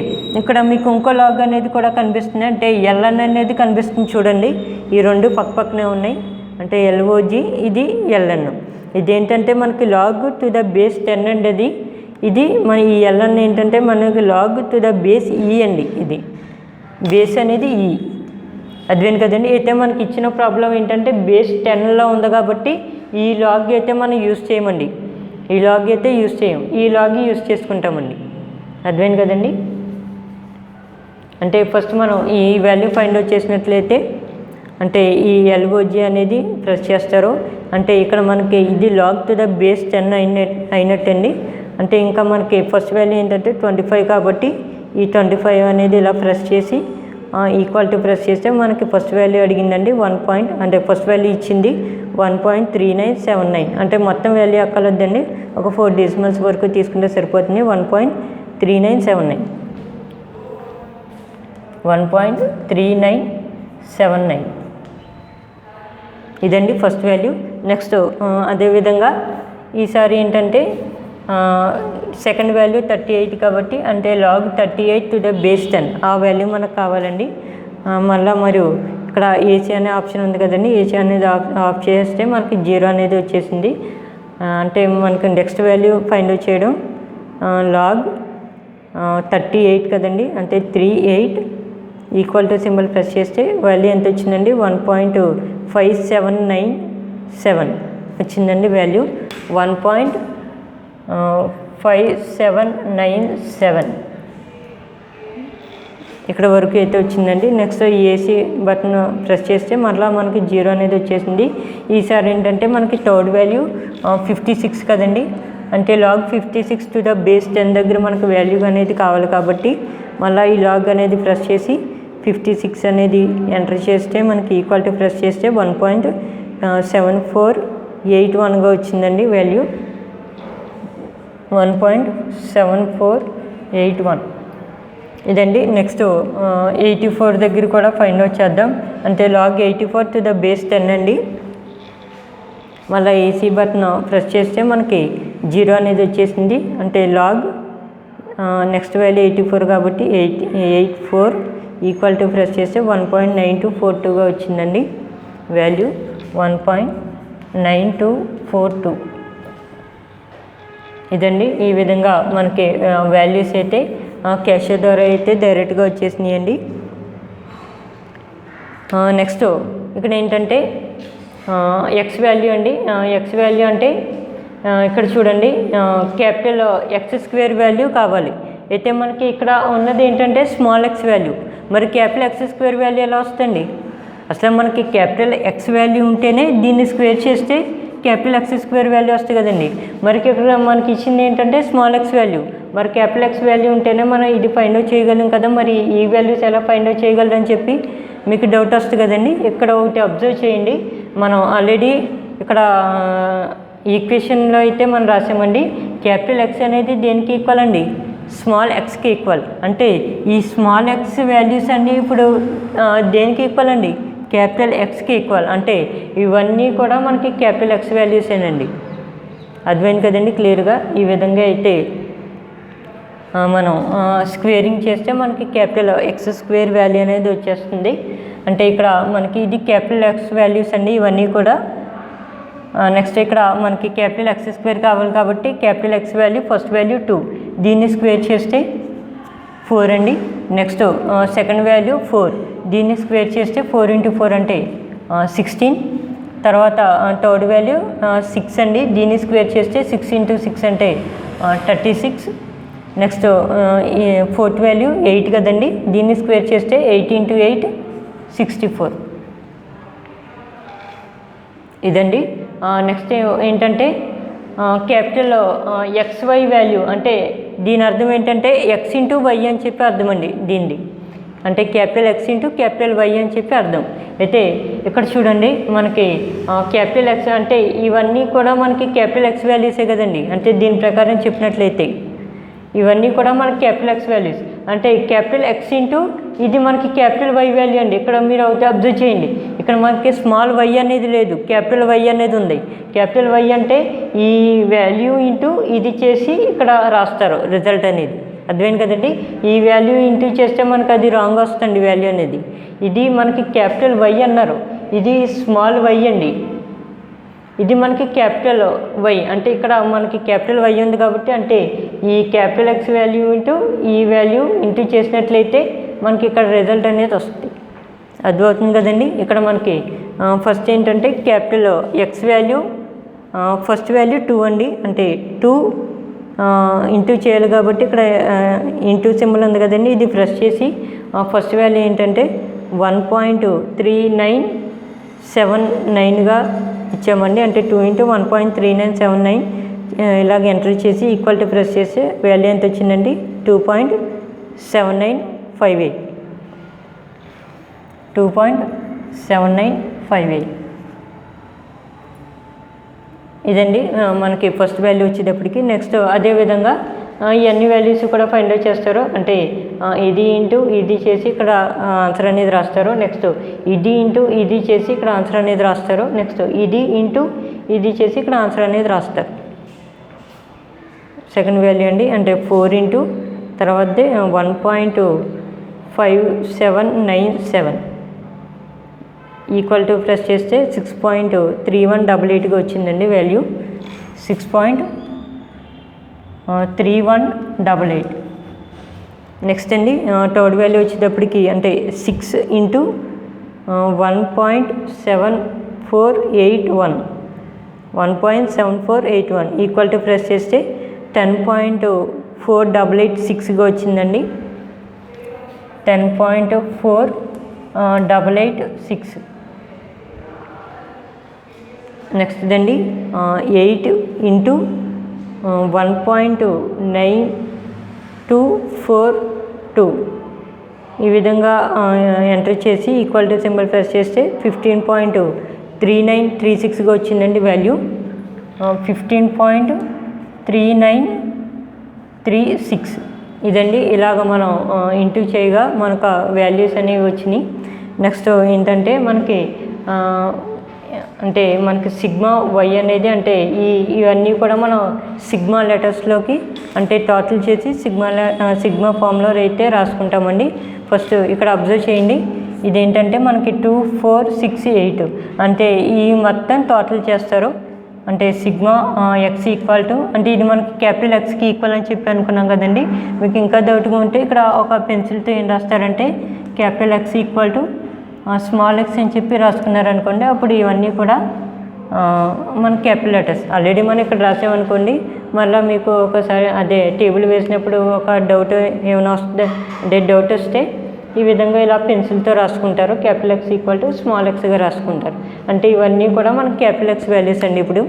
ఇక్కడ మీకు ఇంకో లాగ్ అనేది కూడా కనిపిస్తుంది, అంటే LN అనేది కనిపిస్తుంది చూడండి. ఈ రెండు పక్కనే ఉన్నాయి, అంటే LOG ఇది LN. ఇదేంటంటే మనకి లాగ్ టు ద బేస్ 10 అండి. అది ఇది మన ఈ LN ఏంటంటే మనకి log to the base E అండి. ఇది బేస్ అనేది E, అర్థమైంది కదండి. అయితే మనకి ఇచ్చిన ప్రాబ్లం ఏంటంటే బేస్ 10లో ఉంది కాబట్టి ఈ లాగ్ అయితే మనం యూజ్ చేయమండి. ఈ లాగ్ అయితే యూజ్ చేయం, ఈ లాగ్ యూజ్ చేసుకుంటామండి. అర్థమైంది కదండి. అంటే ఫస్ట్ మనం ఈ వాల్యూ ఫైండ్ అవుట్ చేసినట్లయితే అంటే ఈ LOG అనేది ప్రెస్ చేస్తారు. అంటే ఇక్కడ మనకి ఇది లాగ్ టు ద బేస్ 10 అయినట్టండి. అంటే ఇంకా మనకి ఫస్ట్ వాల్యూ ఏంటంటే 25 కాబట్టి ఈ 25 అనేది ఇలా ప్రెస్ చేసి ఈక్వల్ టు ప్రెస్ చేస్తే మనకి ఫస్ట్ వాల్యూ అడిగిందండి 1 అంటే ఫస్ట్ వాల్యూ ఇచ్చింది 1.3979. అంటే మొత్తం వాల్యూ అక్కర్లేదండి, ఒక 4 డెసిమల్స్ వరకు తీసుకుంటే సరిపోతుంది. 1.3979 1.3979 ఇదండి ఫస్ట్ వాల్యూ. నెక్స్ట్ అదేవిధంగా ఈసారి ఏంటంటే సెకండ్ వాల్యూ 38 కాబట్టి అంటే log 38 టు ద బేస్ 10 ఆ వాల్యూ మనకు కావాలండి. మళ్ళీ మరియు ఇక్కడ AC అనే ఆప్షన్ ఉంది కదండి, AC అనేది ఆఫ్ చేస్తే మనకి 0 అనేది వచ్చేసింది. అంటే మనకి నెక్స్ట్ వాల్యూ ఫైండ్ అవుట్ చేయడం log 38 కదండి, అంటే 38 ఈక్వల్ టు సింబల్ ప్రెస్ చేస్తే వాల్యూ ఎంత వచ్చిందండి 1.5797 వచ్చిందండి. వాల్యూ 1.5797 ఇక్కడ వరకు అయితే వచ్చిందండి. నెక్స్ట్ AC బటన్ ప్రెస్ చేస్తే మళ్ళీ మనకి 0 అనేది వచ్చేసింది. ఈసారి ఏంటంటే మనకి థర్డ్ వాల్యూ 56 కదండి, అంటే log 56 టు ద బేస్ 10 దగ్గర మనకు వాల్యూ అనేది కావాలి కాబట్టి మళ్ళీ ఈ లాగ్ అనేది ప్రెస్ చేసి 56 అనేది ఎంటర్ చేస్తే మనకి ఈక్వల్ టు ప్రెస్ చేస్తే 1.7481గా వచ్చిందండి వాల్యూ. 1.7481 ఇదండి. నెక్స్ట్ 84 దగ్గర కూడా ఫైండ్ అవుట్ చేద్దాం. అంటే log 84 టు ద బేస్ 10 అండి. మళ్ళీ AC బటన్ ప్రెస్ చేస్తే మనకి 0 అనేది వచ్చేసింది. అంటే log నెక్స్ట్ వాల్యూ 84 కాబట్టి 84 ఈక్వల్ టు ప్రెస్ చేస్తే 1.9242గా వచ్చిందండి వాల్యూ 1.9242. ఇదండి ఈ విధంగా మనకి వాల్యూస్ అయితే క్యాషియర్ ద్వారా అయితే డైరెక్ట్గా వచ్చేసినాయండి. నెక్స్ట్ ఇక్కడ ఏంటంటే ఎక్స్ వాల్యూ అండి. ఎక్స్ వాల్యూ అంటే ఇక్కడ చూడండి క్యాపిటల్ x² వాల్యూ కావాలి. అయితే మనకి ఇక్కడ ఉన్నది ఏంటంటే స్మాల్ ఎక్స్ వాల్యూ. మరి క్యాపిటల్ x² వాల్యూ ఎలా వస్తుంది? అసలు మనకి క్యాపిటల్ ఎక్స్ వాల్యూ ఉంటేనే దీన్ని స్క్వేర్ చేస్తే క్యాపిటల్ x² వాల్యూ వస్తుంది కదండి. మరి ఇక్కడ మనకి ఇచ్చింది ఏంటంటే స్మాల్ ఎక్స్ వాల్యూ. మరి క్యాపిటల్ ఎక్స్ వాల్యూ ఉంటేనే మనం ఇది ఫైండ్ అవుట్ చేయగలం కదా. మరి ఈ వాల్యూస్ ఎలా ఫైండ్ అవుట్ చేయగలరని చెప్పి మీకు డౌట్ వస్తుంది కదండి. ఇక్కడ ఒకటి అబ్జర్వ్ చేయండి. మనం ఆల్రెడీ ఇక్కడ ఈక్వేషన్లో అయితే మనం రాసామండి క్యాపిటల్ ఎక్స్ అనేది దేనికి ఈక్వల్ అండి? స్మాల్ ఎక్స్కి ఈక్వల్. అంటే ఈ స్మాల్ ఎక్స్ వాల్యూస్ అన్నీ ఇప్పుడు దేనికి ఈక్వల్ అండి? క్యాపిటల్ ఎక్స్కి ఈక్వల్. అంటే ఇవన్నీ కూడా మనకి క్యాపిటల్ ఎక్స్ వాల్యూసేనండి. అర్థమైంది కదండి క్లియర్గా. ఈ విధంగా అయితే మనం స్క్వేరింగ్ చేస్తే మనకి క్యాపిటల్ x² వాల్యూ అనేది వచ్చేస్తుంది. అంటే ఇక్కడ మనకి ఇది క్యాపిటల్ ఎక్స్ వాల్యూస్ అండి ఇవన్నీ కూడా. నెక్స్ట్ ఇక్కడ మనకి క్యాపిటల్ x² కావాలి కాబట్టి capital X value first value 2, దీన్ని స్క్వేర్ చేస్తే 4 అండి. నెక్స్ట్ సెకండ్ వాల్యూ 4, దీన్ని స్క్వేర్ చేస్తే 4 × 4 అంటే 16. తర్వాత థర్డ్ వాల్యూ 6 అండి, దీన్ని స్క్వేర్ చేస్తే 6 × 6 అంటే 36. నెక్స్ట్ ఫోర్త్ వాల్యూ 8 కదండి, దీన్ని స్క్వేర్ చేస్తే 8 × 8 64. ఇదండి. నెక్స్ట్ ఏంటంటే క్యాపిటల్ XY వాల్యూ అంటే దీని అర్థం ఏంటంటే x × y అని చెప్పి అర్థం అండి దీనిది. అంటే క్యాపిటల్ X × క్యాపిటల్ Y అని చెప్పి అర్థం. అయితే ఇక్కడ చూడండి మనకి క్యాపిటల్ X అంటే ఇవన్నీ కూడా మనకి క్యాపిటల్ X వాల్యూసే కదండి. అంటే దీని ప్రకారం చెప్పినట్లయితే ఇవన్నీ కూడా మనకి క్యాపిటల్ X వాల్యూస్. అంటే క్యాపిటల్ X × ఇది మనకి క్యాపిటల్ Y వాల్యూ అండి. ఇక్కడ మీరు ఒకటి అబ్జర్వ్ చేయండి, ఇక్కడ మనకి స్మాల్ y అనేది లేదు, క్యాపిటల్ Y అనేది ఉంది. క్యాపిటల్ Y అంటే ఈ వాల్యూ ఇంటూ ఇది చేసి ఇక్కడ రాస్తారు రిజల్ట్ అనేది. అర్థమైంది కదండి. ఈ వాల్యూ ఇంటూ చేస్తే మనకు అది రాంగ్ వస్తుంది వాల్యూ అనేది. ఇది మనకి క్యాపిటల్ Y అన్నారు, ఇది స్మాల్ y అండి, ఇది మనకి క్యాపిటల్ Y. అంటే ఇక్కడ మనకి క్యాపిటల్ Y ఉంది కాబట్టి అంటే ఈ క్యాపిటల్ X వాల్యూ ఇంటూ ఈ వాల్యూ ఇంటూ చేసినట్లయితే మనకి ఇక్కడ రిజల్ట్ అనేది వస్తుంది. అర్థమవుతుంది కదండి. ఇక్కడ మనకి ఫస్ట్ ఏంటంటే capital X value first value 2 అండి. అంటే 2 ఇంటూ చేయాలి కాబట్టి ఇక్కడ ఇంటూ సింబల్ ఉంది కదండి, ఇది ప్రెస్ చేసి ఫస్ట్ వాల్యూ ఏంటంటే 1.3979గా ఇచ్చామండి. అంటే 2 × 1.3979 ఇలాగ ఎంటర్ చేసి ఈక్వల్ టు ప్రెస్ చేసి వాల్యూ ఎంత వచ్చిందండి 2.7958. 2.7958 ఇదండి మనకి ఫస్ట్ వాల్యూ వచ్చేటప్పటికి. నెక్స్ట్ అదేవిధంగా ఈ అన్ని వాల్యూస్ కూడా ఫైండ్ అవుట్ చేస్తారు. అంటే ఇది ఇంటూ ఇది చేసి ఇక్కడ ఆన్సర్ అనేది రాస్తారు. నెక్స్ట్ ఇది ఇంటూ ఇది చేసి ఇక్కడ ఆన్సర్ అనేది రాస్తారు. నెక్స్ట్ ఇది ఇంటూ ఇది చేసి ఇక్కడ ఆన్సర్ అనేది రాస్తారు. సెకండ్ వాల్యూ అండి. అంటే 4 ఇంటూ తర్వాత 1.5797 ఈక్వల్ టు ప్రెస్ చేస్తే 6.3188గా వచ్చిందండి వాల్యూ. 6.3188. నెక్స్ట్ అండి థర్డ్ వాల్యూ వచ్చేటప్పటికి అంటే 6 ఇంటూ 1.7481 ఈక్వల్ టు ప్రెస్ చేస్తే 10.4886గా వచ్చిందండి. 10.4886. నెక్స్ట్ అండి 8 ఇంటూ 1.9242 ఈ విధంగా ఎంటర్ చేసి ఈక్వల్ టు సింబల్ ప్రెస్ చేస్తే 15.3936గా వచ్చిందండి వాల్యూ. 15.3936 ఇదండి. ఇలాగ మనం ఇంటూ చేయగా మనకు వాల్యూస్ అనేవి వచ్చినాయి. నెక్స్ట్ ఏంటంటే మనకి అంటే మనకి సిగ్మా వై అనేది అంటే ఇవన్నీ కూడా మనం సిగ్మా లెటర్స్లోకి అంటే టోటల్ చేసి సిగ్మా ఫామ్లో అయితే రాసుకుంటామండి. ఫస్ట్ ఇక్కడ అబ్జర్వ్ చేయండి, ఇదేంటంటే మనకి 2, 4, 6, 8 అంటే ఈ మొత్తం టోటల్ చేస్తారు. అంటే సిగ్మా ఎక్స్ ఈక్వల్ టు అంటే ఇది మనకి క్యాపిటల్ ఎక్స్కి ఈక్వల్ అని చెప్పి అనుకున్నాం కదండి. మీకు ఇంకా డౌట్గా ఉంటే ఇక్కడ ఒక పెన్సిల్తో ఏం రాస్తారంటే capital X equal to small X అని చెప్పి రాసుకున్నారనుకోండి, అప్పుడు ఇవన్నీ కూడా మన క్యాపిటల్ లెటర్స్. ఆల్రెడీ మనం ఇక్కడ రాసామనుకోండి, మళ్ళీ మీకు ఒకసారి అదే టేబుల్ వేసినప్పుడు ఒక డౌట్ ఏమైనా వస్తుంది అంటే డౌట్ వస్తే ఈ విధంగా ఇలా పెన్సిల్తో రాసుకుంటారు, capital X equal to small ఎక్స్గా రాసుకుంటారు. అంటే ఇవన్నీ కూడా మనకి క్యాపిటల్ ఎక్స్ వాల్యూస్ అండి. ఇప్పుడు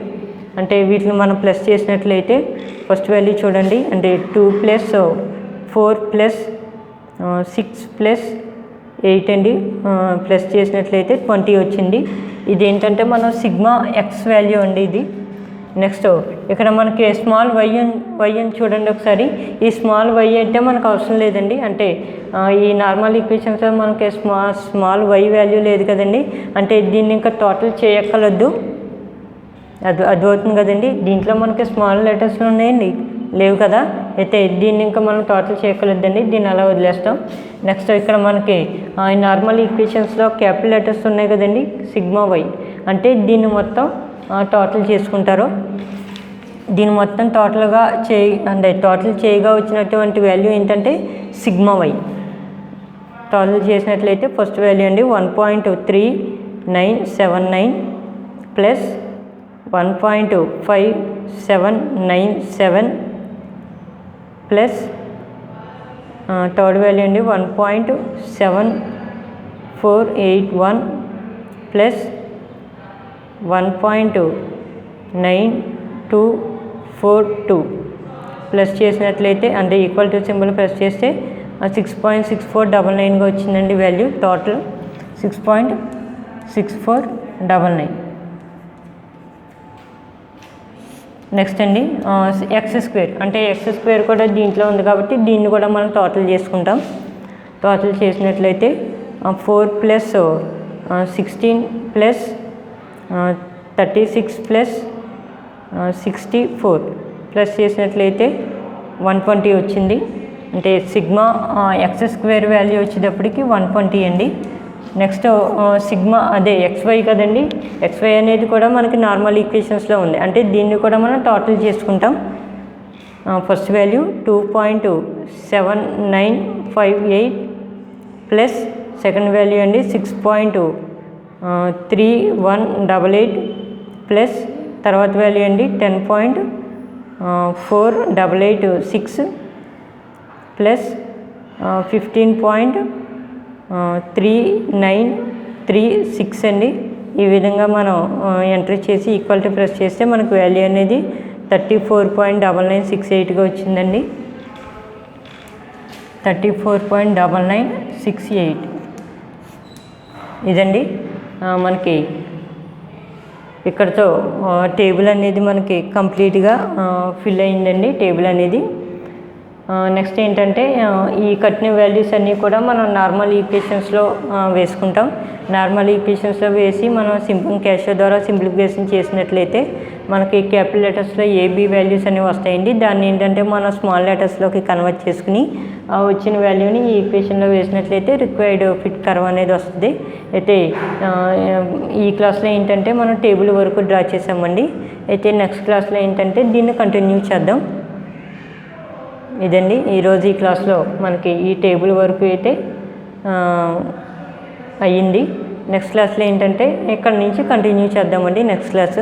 అంటే వీటిని మనం ప్లస్ చేసినట్లయితే ఫస్ట్ వాల్యూ చూడండి, అంటే 2 + 4 + 6 + 8 అండి. ప్లస్ చేసినట్లయితే 20 వచ్చింది. ఇదేంటంటే మనం సిగ్మా ఎక్స్ వాల్యూ అండి ఇది. నెక్స్ట్ ఇక్కడ మనకి స్మాల్ వై అని చూడండి ఒకసారి. ఈ స్మాల్ వై అంటే మనకు అవసరం లేదండి. అంటే ఈ నార్మల్ ఈక్వేషన్స్లో మనకి స్మాల్ వై వాల్యూ లేదు కదండి. అంటే దీన్ని ఇంకా టోటల్ చేయక్కర్లేదు, అది అవుతుంది కదండి. దీంట్లో మనకి స్మాల్ లెటర్స్లో ఉన్నాయండి, లేవు కదా. అయితే దీన్ని ఇంకా మనం టోటల్ చేయక్కర్లేదండి, దీన్ని అలా వదిలేస్తాం. నెక్స్ట్ ఇక్కడ మనకి నార్మల్ ఈక్వేషన్స్లో క్యాపిటల్ లెటర్స్ ఉన్నాయి కదండి, సిగ్మా వై అంటే దీన్ని మొత్తం టోటల్ చేసుకుంటారు. దీని మొత్తం టోటల్గా అంటే టోటల్ చేయగా వచ్చినటువంటి వాల్యూ ఏంటంటే సిగ్మా వై. టోటల్ చేసినట్లయితే ఫస్ట్ వాల్యూ అండి 1.3979 ప్లస్ 1.5797 ప్లస్ థర్డ్ వాల్యూ అండి 1.7481 ప్లస్ 1.9242 ప్లస్ చేసినట్లయితే అంటే ఈక్వల్ టు సింబల్ ప్లస్ చేస్తే 6.6499గా వచ్చిందండి వాల్యూ. టోటల్ 6.6499. నెక్స్ట్ అండి ఎక్స్ స్క్వేర్ అంటే ఎక్స్ స్క్వేర్ కూడా దీంట్లో ఉంది కాబట్టి దీన్ని కూడా మనం టోటల్ చేసుకుంటాం. టోటల్ చేసినట్లయితే 4 + 16 + 36 + 64 ప్లస్ చేసినట్లయితే 120 వచ్చింది. అంటే సిగ్మా ఎక్స్ స్క్వేర్ వాల్యూ వచ్చేటప్పటికి 120 అండి. నెక్స్ట్ సిగ్మా అదే ఎక్స్వై కదండి, ఎక్స్వై అనేది కూడా మనకి నార్మల్ ఈక్వేషన్స్లో ఉంది. అంటే దీన్ని కూడా మనం టోటల్ చేసుకుంటాం. First value 2.7958 plus second value అండి 6.3188 ప్లస్ తర్వాత వాల్యూ అండి 10.4886 ప్లస్ 15.3936 అండి. ఈ విధంగా మనం ఎంటర్ చేసి ఈక్వల్ టు ప్రెస్ చేస్తే మనకు వాల్యూ అనేది 34.9968గా వచ్చిందండి. 34.9968 ఇదండి మనకి ఇక్కడతో టేబుల్ అనేది మనకి కంప్లీట్గా ఫిల్ అయిందండి టేబుల్ అనేది. నెక్స్ట్ ఏంటంటే ఈ కట్టిన వాల్యూస్ అన్నీ కూడా మనం నార్మల్ ఈక్వేషన్స్లో వేసుకుంటాం. నార్మల్ ఈక్వేషన్స్లో వేసి మనం క్యాషియో ద్వారా సింప్లిఫికేషన్ చేసినట్లయితే మనకి క్యాపిటల్ లెటర్స్లో ఏబీ వాల్యూస్ అనేవి వస్తాయండి. దాన్ని ఏంటంటే మనం స్మాల్ లెటర్స్లోకి కన్వర్ట్ చేసుకుని వచ్చిన వాల్యూని ఈ ఈక్వేషన్లో వేసినట్లయితే రిక్వైర్డ్ ఫిట్ కర్వ్ అనేది వస్తుంది. అయితే ఈ క్లాస్లో ఏంటంటే మనం టేబుల్ వరకు డ్రా చేసామండి. అయితే నెక్స్ట్ క్లాస్లో ఏంటంటే దీన్ని కంటిన్యూ చేద్దాం. ఇదండి ఈరోజు ఈ క్లాస్లో మనకి ఈ టేబుల్ వరకు అయితే అయ్యింది. నెక్స్ట్ క్లాస్లో ఏంటంటే ఇక్కడ నుంచి కంటిన్యూ చేద్దామండి నెక్స్ట్ క్లాసు.